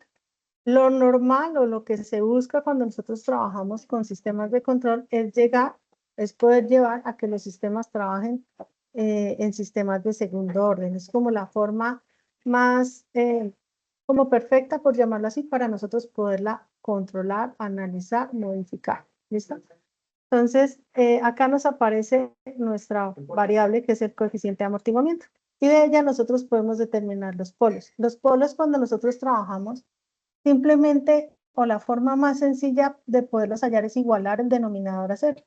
Lo normal o lo que se busca cuando nosotros trabajamos con sistemas de control es poder llevar a que los sistemas trabajen en sistemas de segundo orden. Es como la forma más como perfecta, por llamarlo así, para nosotros poderla controlar, analizar, modificar. ¿Listo? Entonces, acá nos aparece nuestra variable que es el coeficiente de amortiguamiento. Y de ella nosotros podemos determinar los polos. Los polos cuando nosotros trabajamos simplemente, o la forma más sencilla de poderlos hallar es igualar el denominador a cero.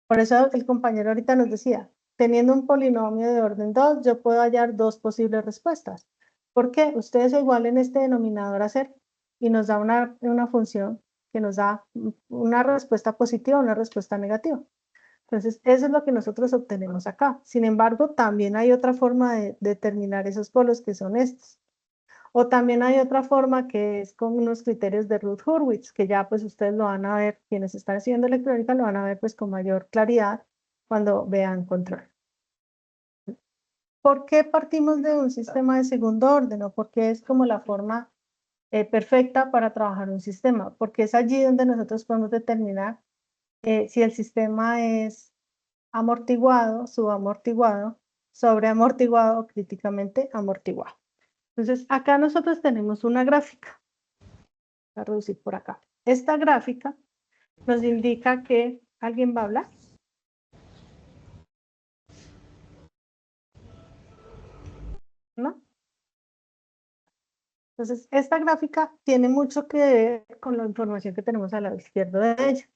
Por eso el compañero ahorita nos decía, teniendo un polinomio de orden 2, yo puedo hallar dos posibles respuestas. ¿Por qué? Ustedes igualen este denominador a cero y nos da una función que nos da una respuesta positiva o una respuesta negativa. Entonces, eso es lo que nosotros obtenemos acá. Sin embargo, también hay otra forma de determinar esos polos que son estos. O también hay otra forma que es con unos criterios de Routh-Hurwitz, que ya pues ustedes lo van a ver, quienes están haciendo electrónica lo van a ver pues con mayor claridad cuando vean control. ¿Por qué partimos de un sistema de segundo orden? ¿O por qué es como la forma perfecta para trabajar un sistema? Porque es allí donde nosotros podemos determinar si el sistema es amortiguado, subamortiguado, sobreamortiguado o críticamente amortiguado. Entonces, acá nosotros tenemos una gráfica. Voy a reducir por acá. Esta gráfica nos indica que ¿alguien va a hablar? ¿No? Entonces, esta gráfica tiene mucho que ver con la información que tenemos al lado izquierdo de ella.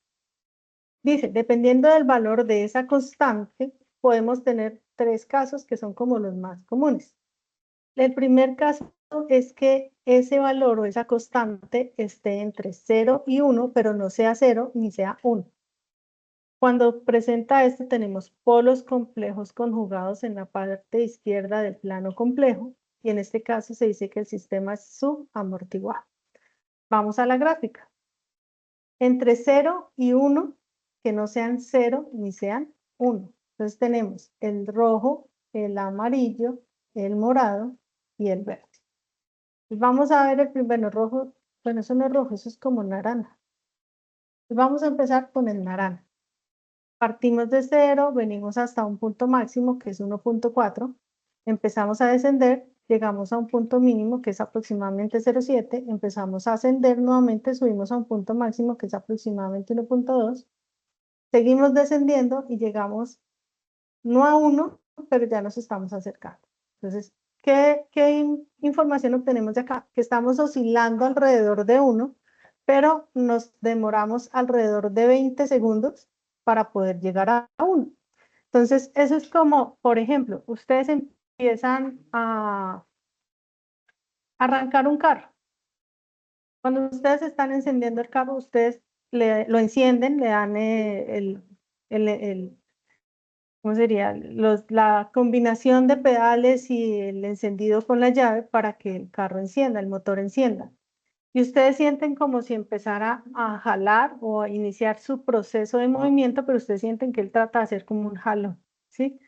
Dice, dependiendo del valor de esa constante, podemos tener tres casos que son como los más comunes. El primer caso es que ese valor o esa constante esté entre 0 y 1, pero no sea 0 ni sea 1. Cuando presenta esto tenemos polos complejos conjugados en la parte izquierda del plano complejo y en este caso se dice que el sistema es subamortiguado. Vamos a la gráfica. Entre 0 y 1, que no sean 0 ni sean 1. Entonces tenemos el rojo, el amarillo, el morado y el verde. Vamos a ver el primero rojo. Bueno, eso no es rojo, eso es como naranja. Vamos a empezar con el naranja. Partimos de 0, venimos hasta un punto máximo que es 1.4. Empezamos a descender, llegamos a un punto mínimo que es aproximadamente 0.7. Empezamos a ascender nuevamente, subimos a un punto máximo que es aproximadamente 1.2. Seguimos descendiendo y llegamos no a 1, pero ya nos estamos acercando. Entonces, ¿qué información obtenemos de acá? Que estamos oscilando alrededor de 1, pero nos demoramos alrededor de 20 segundos para poder llegar a 1. Entonces, eso es como, por ejemplo, ustedes empiezan a arrancar un carro. Cuando ustedes están encendiendo el carro, ustedes lo encienden, le dan ¿cómo sería? La combinación de pedales y el encendido con la llave para que el carro encienda, el motor encienda. Y ustedes sienten como si empezara a jalar o a iniciar su proceso de movimiento, pero ustedes sienten que él trata de hacer como un jalón, ¿sí?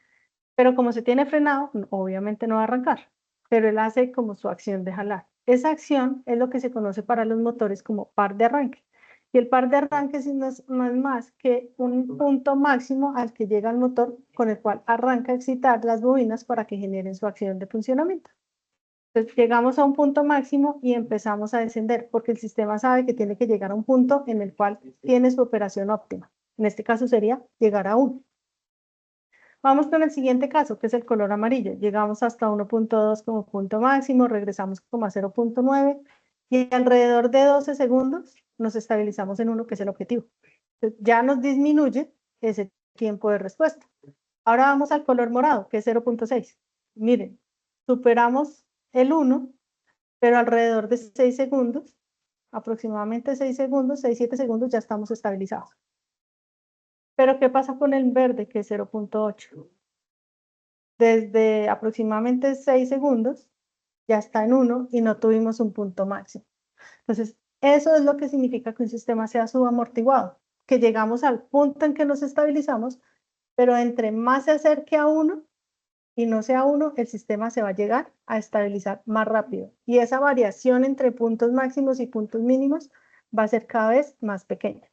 Pero como se tiene frenado, obviamente no va a arrancar, pero él hace como su acción de jalar. Esa acción es lo que se conoce para los motores como par de arranque. Y el par de arranque no es más que un punto máximo al que llega el motor con el cual arranca a excitar las bobinas para que generen su acción de funcionamiento. Entonces llegamos a un punto máximo y empezamos a descender porque el sistema sabe que tiene que llegar a un punto en el cual tiene su operación óptima. En este caso sería llegar a 1. Vamos con el siguiente caso, que es el color amarillo. Llegamos hasta 1.2 como punto máximo, regresamos como a 0.9 y alrededor de 12 segundos nos estabilizamos en 1, que es el objetivo. Entonces, ya nos disminuye ese tiempo de respuesta. Ahora vamos al color morado, que es 0.6. Miren, superamos el 1, pero alrededor de 6 segundos, aproximadamente 6 segundos, 6-7 segundos, ya estamos estabilizados. Pero ¿qué pasa con el verde, que es 0.8? Desde aproximadamente 6 segundos, ya está en 1 y no tuvimos un punto máximo. Entonces, eso es lo que significa que un sistema sea subamortiguado, que llegamos al punto en que nos estabilizamos, pero entre más se acerque a 1 y no sea 1, el sistema se va a llegar a estabilizar más rápido. Y esa variación entre puntos máximos y puntos mínimos va a ser cada vez más pequeña.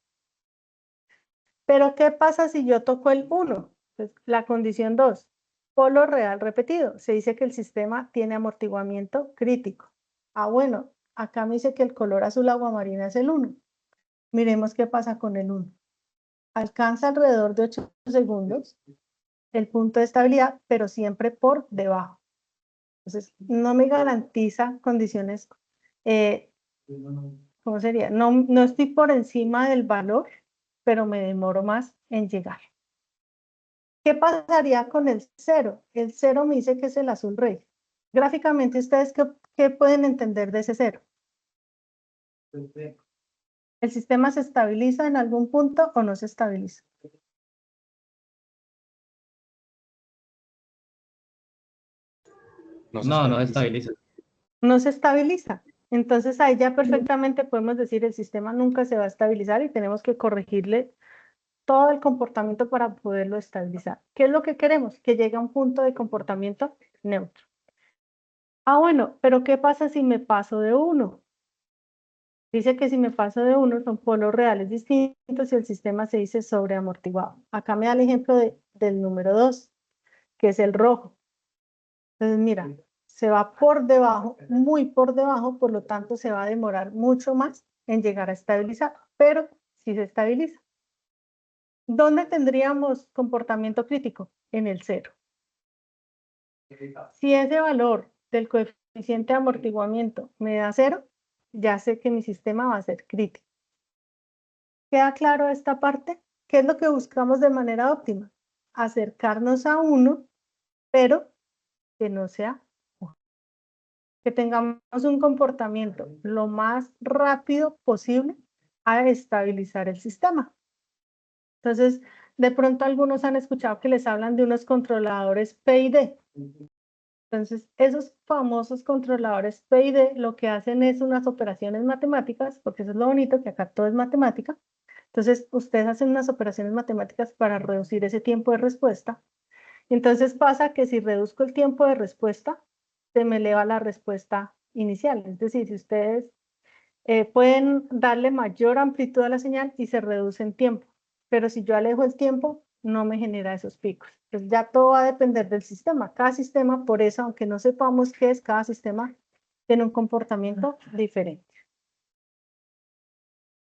Pero, ¿qué pasa si yo toco el 1? Pues, la condición 2, polo real repetido. Se dice que el sistema tiene amortiguamiento crítico. Bueno, acá me dice que el color azul aguamarina es el 1. Miremos qué pasa con el 1. Alcanza alrededor de 8 segundos el punto de estabilidad, pero siempre por debajo. Entonces, no me garantiza condiciones, ¿cómo sería? No estoy por encima del valor, pero me demoro más en llegar. ¿Qué pasaría con el 0? El 0 me dice que es el azul rey. Gráficamente, ¿ustedes qué pueden entender de ese 0? ¿El sistema se estabiliza en algún punto o no se estabiliza?
No se
No, no
estabiliza.
estabiliza.
no se estabiliza. Entonces ahí ya perfectamente podemos decir el sistema nunca se va a estabilizar y tenemos que corregirle todo el comportamiento para poderlo estabilizar. ¿Qué es lo que queremos? Que llegue a un punto de comportamiento neutro. Ah, bueno, pero ¿qué pasa si me paso de 1? Dice que si me paso de 1 son polos reales distintos y el sistema se dice sobreamortiguado. Acá me da el ejemplo del número 2, que es el rojo. Entonces, mira, se va por debajo, muy por debajo, por lo tanto se va a demorar mucho más en llegar a estabilizar, pero sí se estabiliza. ¿Dónde tendríamos comportamiento crítico? En el 0. Si ese valor del coeficiente de amortiguamiento me da 0, ya sé que mi sistema va a ser crítico. ¿Queda claro esta parte? ¿Qué es lo que buscamos de manera óptima? Acercarnos a 1, pero que no sea 1. Que tengamos un comportamiento lo más rápido posible a estabilizar el sistema. Entonces, de pronto algunos han escuchado que les hablan de unos controladores PID. Entonces, esos famosos controladores PID lo que hacen es unas operaciones matemáticas, porque eso es lo bonito, que acá todo es matemática. Entonces, ustedes hacen unas operaciones matemáticas para reducir ese tiempo de respuesta. Entonces pasa que si reduzco el tiempo de respuesta, se me eleva la respuesta inicial. Es decir, si ustedes pueden darle mayor amplitud a la señal y se reduce en tiempo. Pero si yo alejo el tiempo, no me genera esos picos. Entonces ya todo va a depender del sistema. Cada sistema, por eso, aunque no sepamos qué es, cada sistema tiene un comportamiento diferente.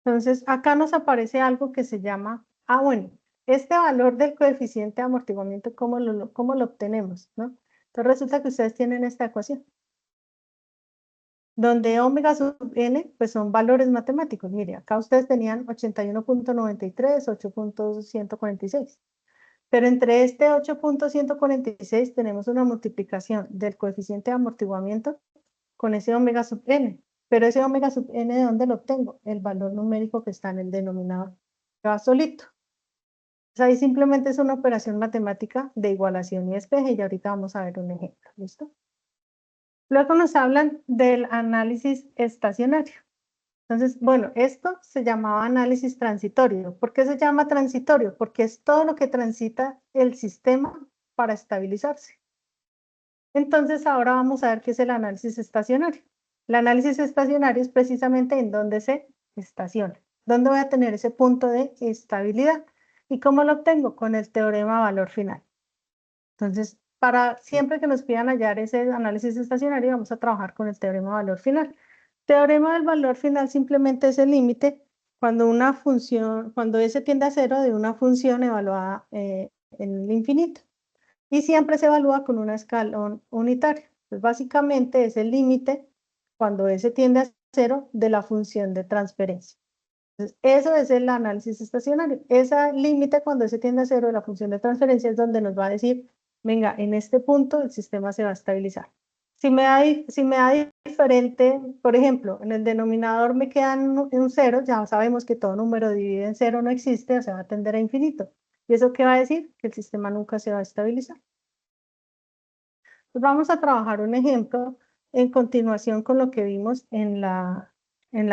Entonces acá nos aparece algo que se llama, bueno, este valor del coeficiente de amortiguamiento, ¿cómo lo obtenemos? ¿No? Entonces resulta que ustedes tienen esta ecuación, donde omega sub n, pues son valores matemáticos. Mire, acá ustedes tenían 81.93, 8.146. Pero entre este 8.146 tenemos una multiplicación del coeficiente de amortiguamiento con ese omega sub n. Pero ese omega sub n, ¿de dónde lo obtengo? El valor numérico que está en el denominador. Va solito. Entonces ahí simplemente es una operación matemática de igualación y despeje y ahorita vamos a ver un ejemplo. ¿Listo? Luego nos hablan del análisis estacionario. Entonces, bueno, esto se llamaba análisis transitorio. ¿Por qué se llama transitorio? Porque es todo lo que transita el sistema para estabilizarse. Entonces, ahora vamos a ver qué es el análisis estacionario. El análisis estacionario es precisamente en donde se estaciona. ¿Dónde voy a tener ese punto de estabilidad? ¿Y cómo lo obtengo? Con el teorema valor final. Entonces, para siempre que nos pidan hallar ese análisis estacionario, vamos a trabajar con el teorema valor final. Teorema del valor final simplemente es el límite cuando una función, cuando S tiende a 0 de una función evaluada en el infinito. Y siempre se evalúa con una escalón unitaria. Pues básicamente es el límite cuando S tiende a 0 de la función de transferencia. Entonces, eso es el análisis estacionario. Ese límite cuando S tiende a 0 de la función de transferencia es donde nos va a decir, venga, en este punto el sistema se va a estabilizar. Si me da diferente, por ejemplo, en el denominador me queda en un 0, ya sabemos que todo número dividido en 0 no existe, o sea, va a tender a infinito. ¿Y eso qué va a decir? Que el sistema nunca se va a estabilizar. Pues vamos a trabajar un ejemplo en continuación con lo que vimos en la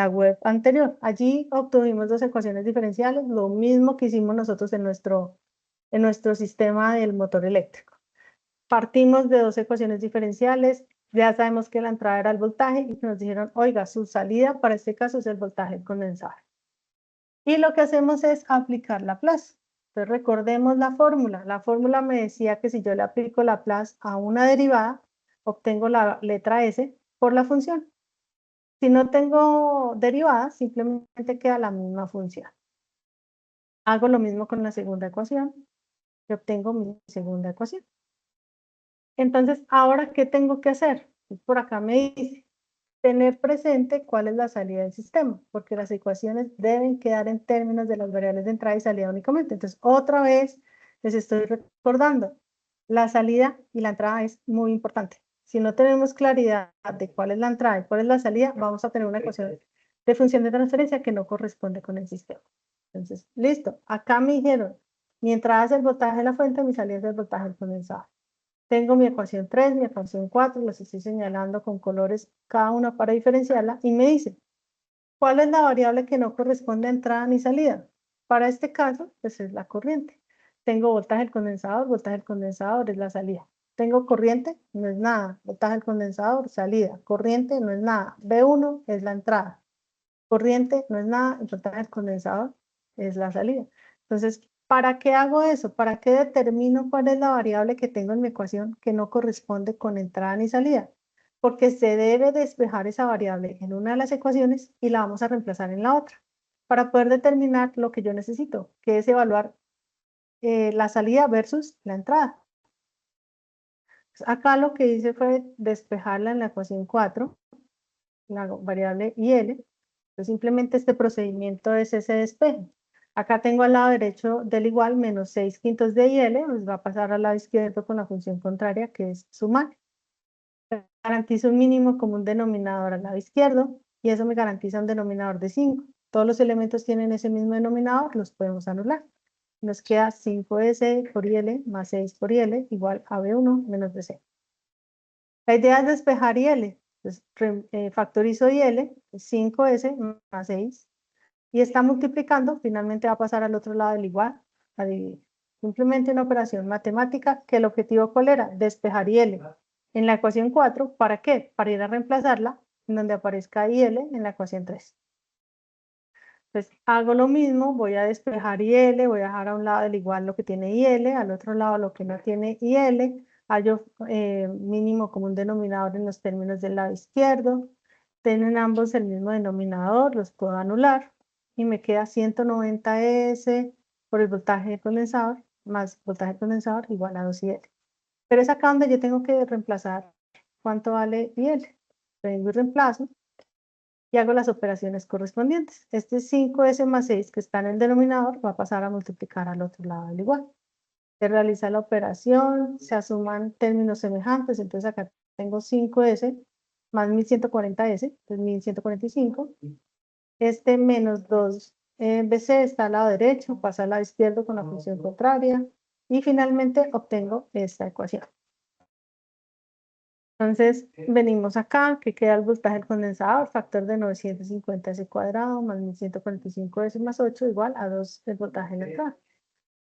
web anterior. Allí obtuvimos dos ecuaciones diferenciales, lo mismo que hicimos nosotros en nuestro sistema del motor eléctrico. Partimos de dos ecuaciones diferenciales, ya sabemos que la entrada era el voltaje y nos dijeron, oiga, su salida para este caso es el voltaje del condensador. Y lo que hacemos es aplicar Laplace. Entonces recordemos la fórmula. La fórmula me decía que si yo le aplico Laplace a una derivada, obtengo la letra S por la función. Si no tengo derivada, simplemente queda la misma función. Hago lo mismo con la segunda ecuación y obtengo mi segunda ecuación. Entonces, ¿ahora qué tengo que hacer? Pues por acá me dice, tener presente cuál es la salida del sistema, porque las ecuaciones deben quedar en términos de las variables de entrada y salida únicamente. Entonces, otra vez les estoy recordando, la salida y la entrada es muy importante. Si no tenemos claridad de cuál es la entrada y cuál es la salida, vamos a tener una ecuación de función de transferencia que no corresponde con el sistema. Entonces, listo. Acá me dijeron, mi entrada es el voltaje de la fuente, mi salida es el voltaje del condensador. Tengo mi ecuación 3, mi ecuación 4, las estoy señalando con colores cada una para diferenciarla y me dice, ¿cuál es la variable que no corresponde a entrada ni salida? Para este caso, pues es la corriente. Tengo voltaje del condensador es la salida. Tengo corriente, no es nada. Voltaje del condensador, salida. Corriente, no es nada. B1 es la entrada. Corriente, no es nada. Y voltaje del condensador es la salida. Entonces, ¿para qué hago eso? ¿Para qué determino cuál es la variable que tengo en mi ecuación que no corresponde con entrada ni salida? Porque se debe despejar esa variable en una de las ecuaciones y la vamos a reemplazar en la otra, para poder determinar lo que yo necesito, que es evaluar la salida versus la entrada. Acá lo que hice fue despejarla en la ecuación 4, la variable IL. Entonces simplemente este procedimiento es ese despeje. Acá tengo al lado derecho del igual menos 6/5 de IL, pues va a pasar al lado izquierdo con la función contraria, que es sumar. Garantizo un mínimo común denominador al lado izquierdo, y eso me garantiza un denominador de 5. Todos los elementos tienen ese mismo denominador, los podemos anular. Nos queda 5S por IL más 6 por IL igual a B1 menos BC. La idea es despejar IL. Entonces, factorizo IL, 5S más 6, y está multiplicando, finalmente va a pasar al otro lado del igual, a dividir. Simplemente una operación matemática que el objetivo ¿cuál era? Despejar IL en la ecuación 4, ¿para qué? Para ir a reemplazarla en donde aparezca IL en la ecuación 3. Entonces hago lo mismo, voy a despejar IL, voy a dejar a un lado del igual lo que tiene IL, al otro lado lo que no tiene IL, hallo mínimo común denominador en los términos del lado izquierdo, tienen ambos el mismo denominador, los puedo anular, y me queda 190S por el voltaje de condensador, más voltaje de condensador igual a 2IL. Pero es acá donde yo tengo que reemplazar cuánto vale IL. Vengo y reemplazo, y hago las operaciones correspondientes. Este 5S más 6 que está en el denominador va a pasar a multiplicar al otro lado del igual. Se realiza la operación, se asuman términos semejantes, entonces acá tengo 5S más 1140S, entonces 1145. Este menos 2BC está al lado derecho, pasa al lado izquierdo con la función contraria, y finalmente obtengo esta ecuación. Entonces, venimos acá, que queda el voltaje del condensador, factor de 950S cuadrado más 1145S más 8 igual a 2 el voltaje de la entrada.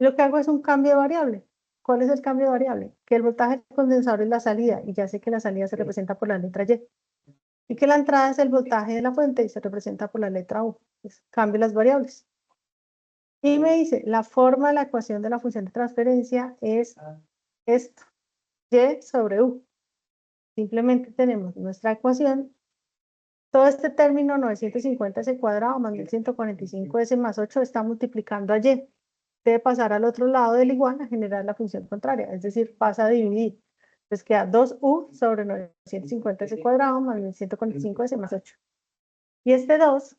Lo que hago es un cambio de variable. ¿Cuál es el cambio de variable? Que el voltaje del condensador es la salida, y ya sé que la salida se representa por la letra Y. Y que la entrada es el voltaje de la fuente y se representa por la letra U. Entonces, cambio las variables. Y me dice, la forma de la ecuación de la función de transferencia es esto, Y sobre U. Simplemente tenemos nuestra ecuación. Todo este término 950S cuadrado más 1145S más 8 está multiplicando a Y. Debe pasar al otro lado del igual a generar la función contraria, es decir, pasa a dividir. Entonces queda 2U sobre 950S cuadrado más 1145S más 8. Y este 2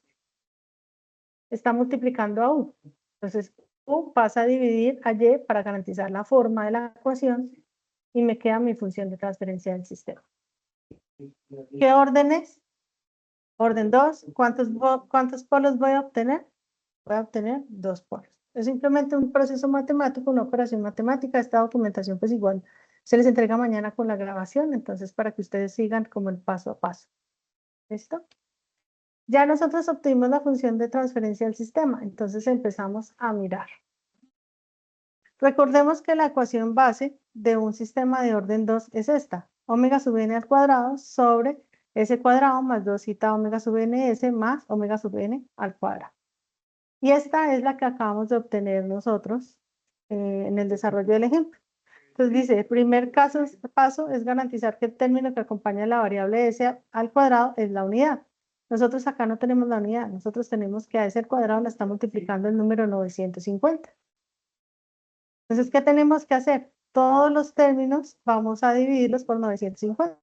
está multiplicando a U. Entonces U pasa a dividir a Y para garantizar la forma de la ecuación y me queda mi función de transferencia del sistema. ¿Qué orden es? Orden 2. ¿Cuántos polos voy a obtener? Voy a obtener 2 polos. Es simplemente un proceso matemático, una operación matemática. Esta documentación pues igual se les entrega mañana con la grabación, entonces para que ustedes sigan como el paso a paso. ¿Listo? Ya nosotros obtuvimos la función de transferencia del sistema, entonces empezamos a mirar. Recordemos que la ecuación base de un sistema de orden 2 es esta, omega sub n al cuadrado sobre s cuadrado más 2 zeta omega sub ns más omega sub n al cuadrado. Y esta es la que acabamos de obtener nosotros en el desarrollo del ejemplo. Entonces dice, el primer paso es garantizar que el término que acompaña a la variable s al cuadrado es la unidad. Nosotros acá no tenemos la unidad, nosotros tenemos que a s al cuadrado la está multiplicando el número 950. Entonces, ¿qué tenemos que hacer? Todos los términos vamos a dividirlos por 950.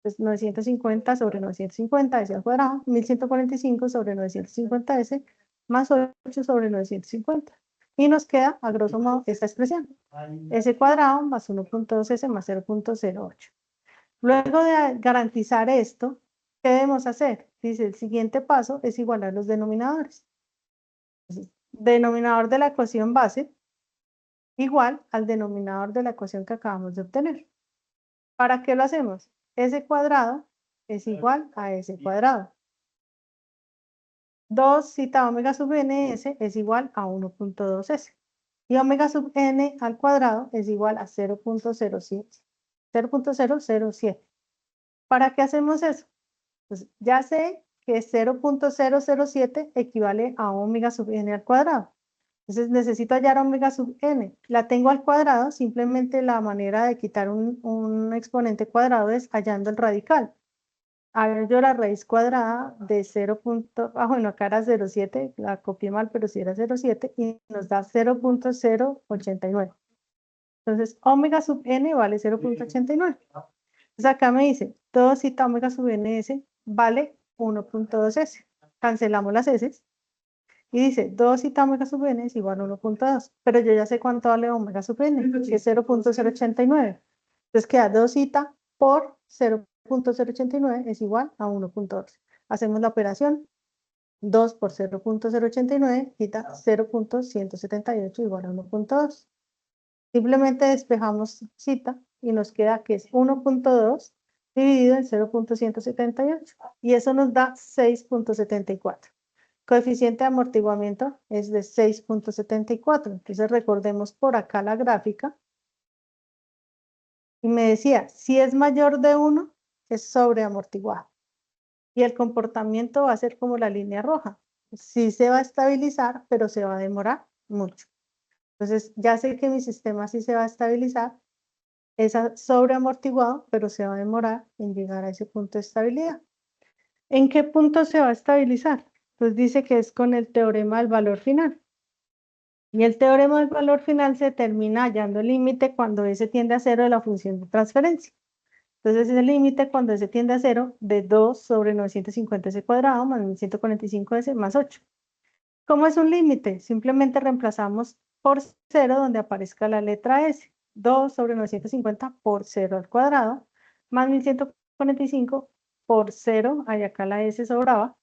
Entonces, 950 sobre 950 s al cuadrado, 1145 sobre 950s más 8 sobre 950. Y nos queda, a grosso modo, esta expresión. S cuadrado más 1.2s más 0.08. Luego de garantizar esto, ¿qué debemos hacer? Dice, el siguiente paso es igualar los denominadores. Entonces, denominador de la ecuación base igual al denominador de la ecuación que acabamos de obtener. ¿Para qué lo hacemos? S cuadrado es igual a S cuadrado. 2 zeta omega sub ns es igual a 1.2s. Y omega sub n al cuadrado es igual a 0.007. ¿Para qué hacemos eso? Pues ya sé que 0.007 equivale a omega sub n al cuadrado. Entonces necesito hallar omega sub n. La tengo al cuadrado, simplemente la manera de quitar un exponente cuadrado es hallando el radical. Hallo la raíz cuadrada de 0. Bueno, acá era 0.7, la copié mal, pero sí era 0.7 y nos da 0.089. Entonces, omega sub n vale 0.89. Entonces acá me dice, todo zeta omega sub ns vale 1.2s. Cancelamos las s. Y dice, 2 zeta omega sub n es igual a 1.2. Pero yo ya sé cuánto vale omega sub n, que es 0.089. Entonces queda 2 zeta por 0.089 es igual a 1.2. Hacemos la operación. 2 por 0.089 quita 0.178 igual a 1.2. Simplemente despejamos zeta y nos queda que es 1.2 dividido en 0.178. Y eso nos da 6.74. Coeficiente de amortiguamiento es de 6.74. Entonces recordemos por acá la gráfica. Y me decía, si es mayor de 1, es sobreamortiguado. Y el comportamiento va a ser como la línea roja. Sí se va a estabilizar, pero se va a demorar mucho. Entonces ya sé que mi sistema sí se va a estabilizar. Es sobreamortiguado, pero se va a demorar en llegar a ese punto de estabilidad. ¿En qué punto se va a estabilizar? Pues dice que es con el teorema del valor final. Y el teorema del valor final se termina hallando el límite cuando S tiende a 0 de la función de transferencia. Entonces es el límite cuando S tiende a 0 de 2 sobre 950S cuadrado más 1145S más 8. ¿Cómo es un límite? Simplemente reemplazamos por 0 donde aparezca la letra S. 2 sobre 950 por 0 al cuadrado más 1145 por 0, ahí acá la S sobraba,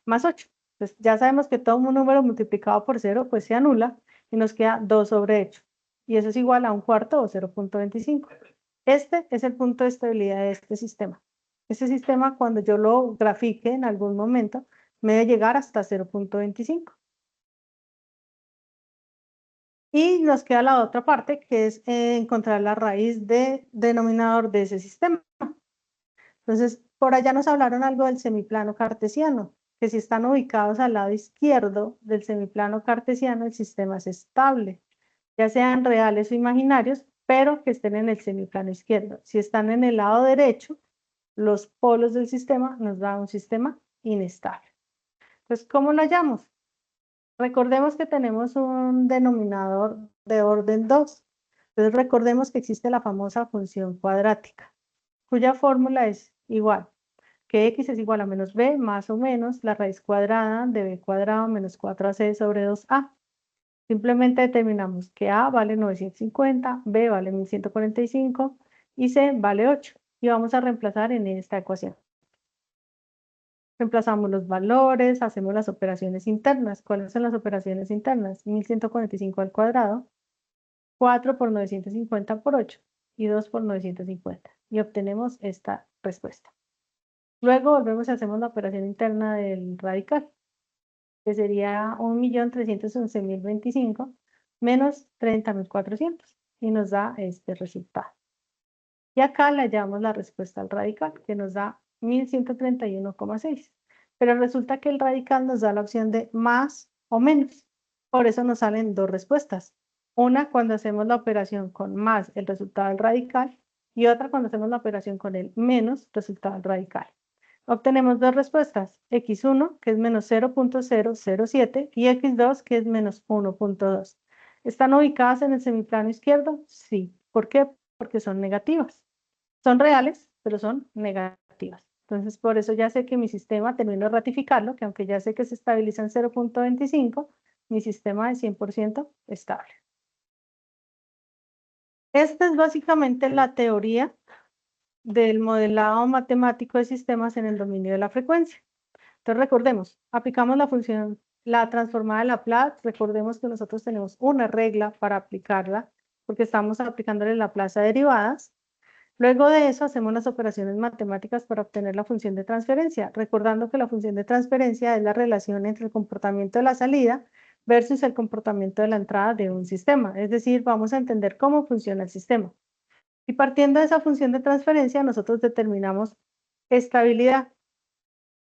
más 8. Entonces ya sabemos que todo un número multiplicado por 0 pues se anula y nos queda 2 sobre 8. Y eso es igual a un cuarto o 0.25. Este es el punto de estabilidad de este sistema. Este sistema cuando yo lo grafique en algún momento me debe llegar hasta 0.25. Y nos queda la otra parte que es encontrar la raíz de denominador de ese sistema. Entonces, por allá nos hablaron algo del semiplano cartesiano, que si están ubicados al lado izquierdo del semiplano cartesiano, el sistema es estable, ya sean reales o imaginarios, pero que estén en el semiplano izquierdo. Si están en el lado derecho, los polos del sistema nos dan un sistema inestable. Entonces, ¿cómo lo hallamos? Recordemos que tenemos un denominador de orden 2. Entonces, recordemos que existe la famosa función cuadrática, cuya fórmula es igual que x es igual a menos b más o menos la raíz cuadrada de b cuadrado menos 4ac sobre 2a. Simplemente determinamos que a vale 950, b vale 1145 y c vale 8. Y vamos a reemplazar en esta ecuación. Reemplazamos los valores, hacemos las operaciones internas. ¿Cuáles son las operaciones internas? 1145 al cuadrado, 4 por 950 por 8 y 2 por 950. Y obtenemos esta respuesta. Luego volvemos y hacemos la operación interna del radical, que sería 1.311.025 menos 30.400 y nos da este resultado. Y acá le hallamos la respuesta al radical, que nos da 1131,6. Pero resulta que el radical nos da la opción de más o menos. Por eso nos salen dos respuestas. Una cuando hacemos la operación con más el resultado del radical y otra cuando hacemos la operación con el menos resultado del radical. Obtenemos dos respuestas, x1 que es menos 0.007 y x2 que es menos 1.2. ¿Están ubicadas en el semiplano izquierdo? Sí. ¿Por qué? Porque son negativas. Son reales, pero son negativas. Entonces, por eso ya sé que mi sistema, termino de ratificarlo, que aunque ya sé que se estabiliza en 0.25, mi sistema es 100% estable. Esta es básicamente la teoría del modelado matemático de sistemas en el dominio de la frecuencia. Entonces, recordemos, aplicamos la función, la transformada de Laplace. Recordemos que nosotros tenemos una regla para aplicarla, porque estamos aplicándole Laplace a derivadas. Luego de eso hacemos las operaciones matemáticas para obtener la función de transferencia, recordando que la función de transferencia es la relación entre el comportamiento de la salida versus el comportamiento de la entrada de un sistema. Es decir, vamos a entender cómo funciona el sistema. Y partiendo de esa función de transferencia, nosotros determinamos estabilidad,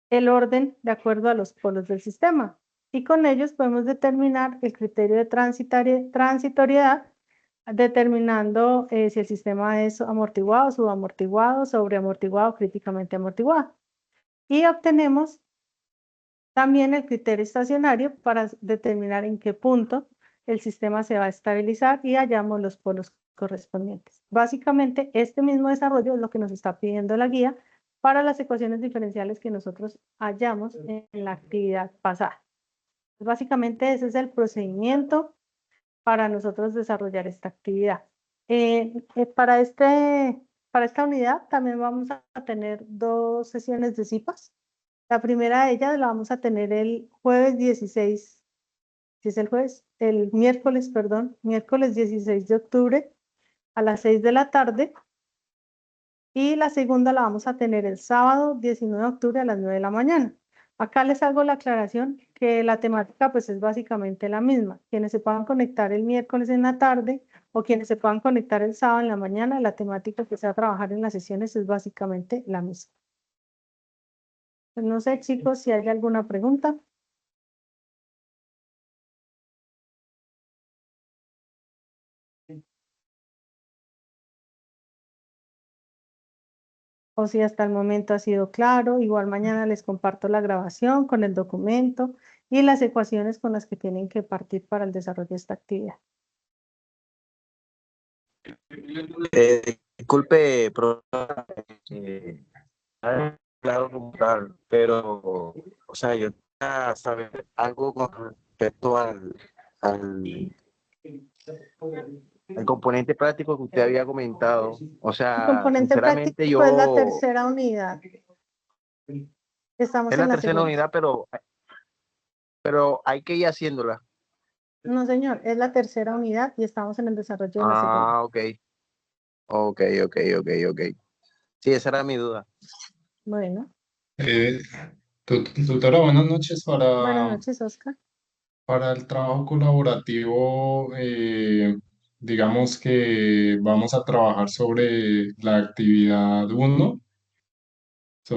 el orden de acuerdo a los polos del sistema. Y con ellos podemos determinar el criterio de transitoriedad, determinando si el sistema es amortiguado, subamortiguado, sobreamortiguado, críticamente amortiguado. Y obtenemos también el criterio estacionario para determinar en qué punto el sistema se va a estabilizar y hallamos los polos correspondientes. Básicamente, este mismo desarrollo es lo que nos está pidiendo la guía para las ecuaciones diferenciales que nosotros hallamos en la actividad pasada. Básicamente, ese es el procedimiento para nosotros desarrollar esta actividad. Para esta unidad también vamos a tener 2 sesiones de CIPAS. La primera de ellas la vamos a tener el jueves 16, si es el jueves, el miércoles, perdón, miércoles 16 de octubre a las 6 de la tarde. Y la segunda la vamos a tener el sábado 19 de octubre a las 9 de la mañana. Acá les hago la aclaración que la temática pues es básicamente la misma. Quienes se puedan conectar el miércoles en la tarde o quienes se puedan conectar el sábado en la mañana, la temática que se va a trabajar en las sesiones es básicamente la misma. Pues no sé, chicos, si hay alguna pregunta. O si hasta el momento ha sido claro, igual mañana les comparto la grabación con el documento y las ecuaciones con las que tienen que partir para el desarrollo de esta actividad.
Disculpe, claro como tal, pero, o sea, yo quería saber algo con respecto al componente práctico que usted había comentado. O
El
sea,
componente
sinceramente
práctico es la
yo,
tercera unidad. Estamos
es
en
la
la
tercera
segunda.
unidad, pero hay que ir haciéndola.
No, señor, es la tercera unidad y estamos en el desarrollo de la segunda.
Ah, ok. Ok. Sí, esa era mi duda.
Bueno,
Eh, Tutora, buenas noches.
buenas noches, Oscar.
Para el trabajo colaborativo, digamos que vamos a trabajar sobre la actividad 1,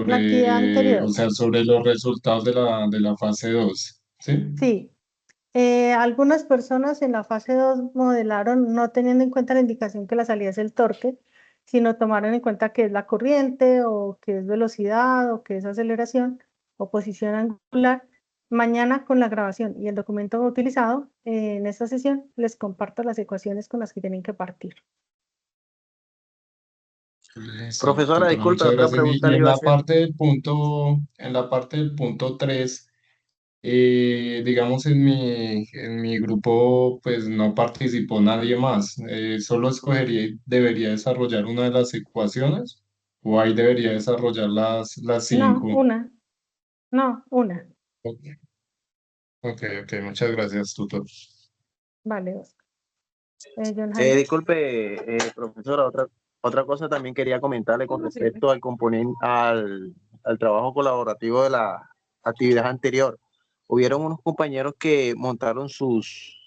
La actividad
o
anterior.
sea, sobre los resultados de la fase 2, ¿sí?
Sí. Algunas personas en la fase 2 modelaron no teniendo en cuenta la indicación que la salida es el torque, sino tomaron en cuenta que es la corriente o que es velocidad o que es aceleración o posición angular. Mañana con la grabación y el documento utilizado en esta sesión les comparto las ecuaciones con las que tienen que partir.
Listo,
Profesora,
tutora,
disculpe,
muchas
otra
gracias.
pregunta
Y
le
en
iba a
la
hacer.
parte en la parte del punto 3, digamos en mi grupo pues no participó nadie más. Solo escogería y debería desarrollar una de las ecuaciones o ahí debería desarrollar las
No,
5.
una. No, una.
Ok, muchas gracias, tutor.
Vale, Oscar. John Jaime.
Disculpe, profesora, otra cosa también quería comentarle con respecto al al trabajo colaborativo de la actividad anterior. Hubieron unos compañeros que montaron sus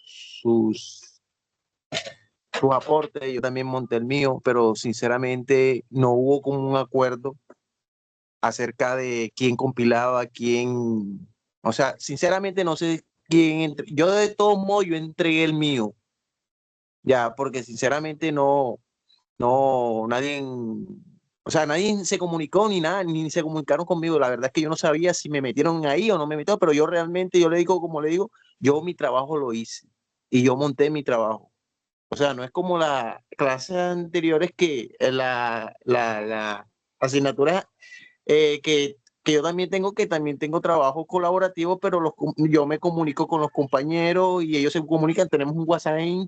aportes, yo también monté el mío, pero sinceramente no hubo como un acuerdo acerca de quién compilaba, quién, o sea, sinceramente no sé yo de todos modos yo entregué el mío, ya, porque sinceramente nadie, o sea, nadie se comunicó ni nada, ni se comunicaron conmigo. La verdad es que yo no sabía si me metieron ahí o no me metieron, pero yo realmente, yo le digo, como le digo, yo mi trabajo lo hice y yo monté mi trabajo. O sea, no es como las clases anteriores que la asignatura que yo también tengo trabajo colaborativo, pero yo me comunico con los compañeros y ellos se comunican, tenemos un WhatsApp, o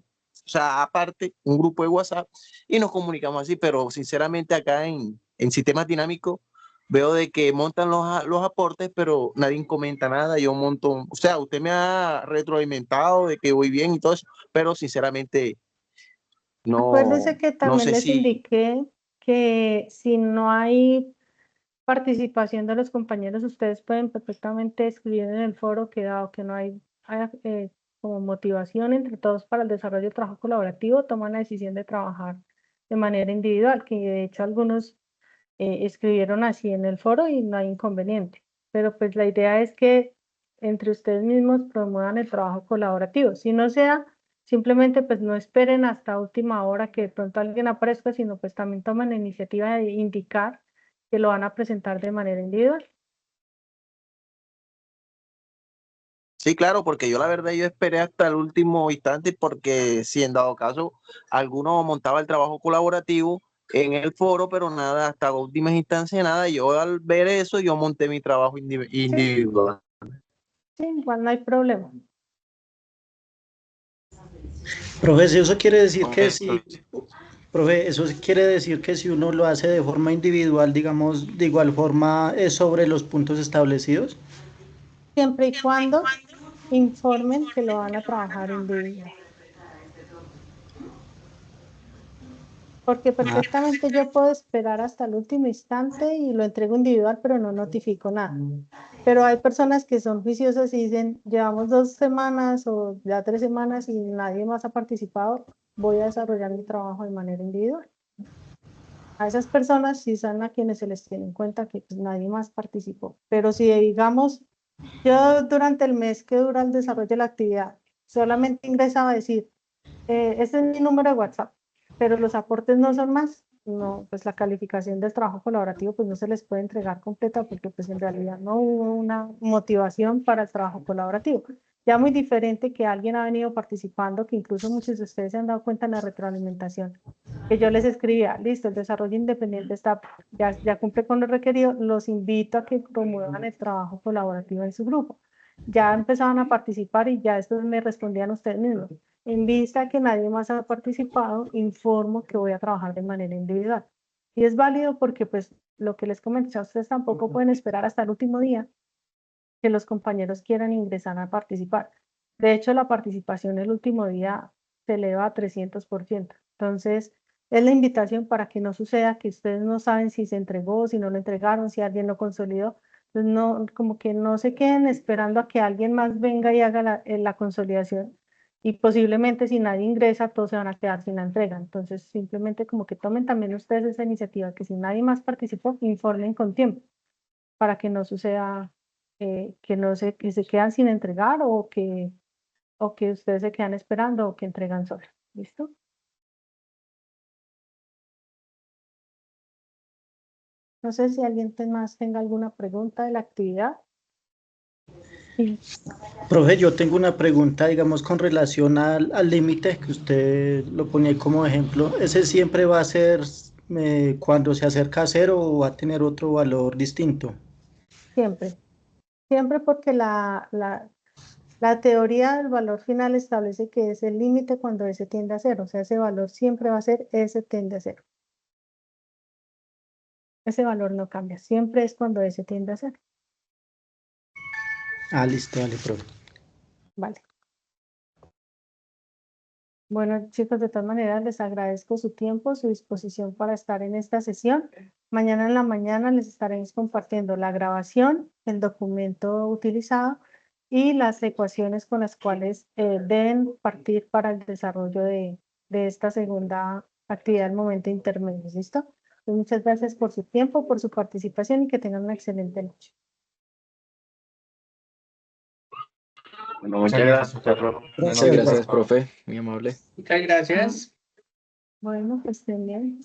sea, aparte, un grupo de WhatsApp y nos comunicamos así, pero sinceramente acá en sistemas dinámicos veo de que montan los aportes, pero nadie comenta nada, yo monto, o sea, usted me ha retroalimentado de que voy bien y todo eso, pero sinceramente
Acuérdese
no,
que
no
también
sé
les
si,
indiqué que si no hay participación de los compañeros, ustedes pueden perfectamente escribir en el foro que dado que no haya, como motivación entre todos para el desarrollo de trabajo colaborativo, toman la decisión de trabajar de manera individual, que de hecho algunos escribieron así en el foro y no hay inconveniente. Pero pues la idea es que entre ustedes mismos promuevan el trabajo colaborativo. Si no sea, simplemente pues no esperen hasta última hora que de pronto alguien aparezca, sino pues también toman la iniciativa de indicar que lo van a presentar de manera individual.
Sí, claro, porque yo la verdad yo esperé hasta el último instante porque si en dado caso alguno montaba el trabajo colaborativo en el foro, pero nada, hasta últimas instancias nada, yo al ver eso yo monté mi trabajo individual.
Sí, igual no hay problema.
Profe, eso quiere decir que
Correcto.
si, profe, eso quiere decir que si uno lo hace de forma individual, digamos, de igual forma es sobre los puntos establecidos.
Siempre y cuando informen que lo van a trabajar individual. Porque perfectamente yo puedo esperar hasta el último instante y lo entrego individual, pero no notifico nada. Pero hay personas que son juiciosas y dicen, llevamos 2 semanas o ya 3 semanas y nadie más ha participado, voy a desarrollar mi trabajo de manera individual. A esas personas sí son a quienes se les tiene en cuenta que pues, nadie más participó. Pero si digamos, yo durante el mes que dura el desarrollo de la actividad, solamente ingresaba a decir, este es mi número de WhatsApp, pero los aportes no son más, no, pues la calificación del trabajo colaborativo pues no se les puede entregar completa porque pues en realidad no hubo una motivación para el trabajo colaborativo. Ya muy diferente que alguien ha venido participando, que incluso muchos de ustedes se han dado cuenta en la retroalimentación, que yo les escribía, listo, el desarrollo independiente está, ya cumple con lo requerido, los invito a que promuevan el trabajo colaborativo en su grupo. Ya empezaban a participar y ya después me respondían ustedes mismos. En vista de que nadie más ha participado, informo que voy a trabajar de manera individual. Y es válido porque, pues, lo que les comenté, ustedes tampoco pueden esperar hasta el último día que los compañeros quieran ingresar a participar. De hecho, la participación el último día se eleva a 300%. Entonces, es la invitación para que no suceda que ustedes no saben si se entregó, si no lo entregaron, si alguien lo consolidó. Entonces, no, como que no se queden esperando a que alguien más venga y haga la consolidación. Y posiblemente si nadie ingresa, todos se van a quedar sin la entrega. Entonces, simplemente como que tomen también ustedes esa iniciativa, que si nadie más participó, informen con tiempo para que no suceda que, no se, que se quedan sin entregar o que ustedes se quedan esperando o que entregan solos. ¿Listo? No sé si alguien más tenga alguna pregunta de la actividad. Sí.
Profe, yo tengo una pregunta, digamos, con relación al límite que usted lo ponía como ejemplo. ¿Ese siempre va a ser cuando se acerca a cero o va a tener otro valor distinto?
Siempre. Siempre porque la teoría del valor final establece que es el límite cuando S tiende a cero. O sea, ese valor siempre va a ser S tiende a cero. Ese valor no cambia. Siempre es cuando S tiende a cero.
Ah, listo, vale, profe.
Vale. Bueno, chicos, de todas maneras les agradezco su tiempo, su disposición para estar en esta sesión. Mañana en la mañana les estaremos compartiendo la grabación, el documento utilizado y las ecuaciones con las cuales deben partir para el desarrollo de esta segunda actividad del momento intermedio. ¿Listo? Pues muchas gracias por su tiempo, por su participación y que tengan una excelente noche.
Bueno, muchas gracias, profe.
Muchas gracias, profe. Muy amable.
Muchas gracias.
Bueno, pues estén bien.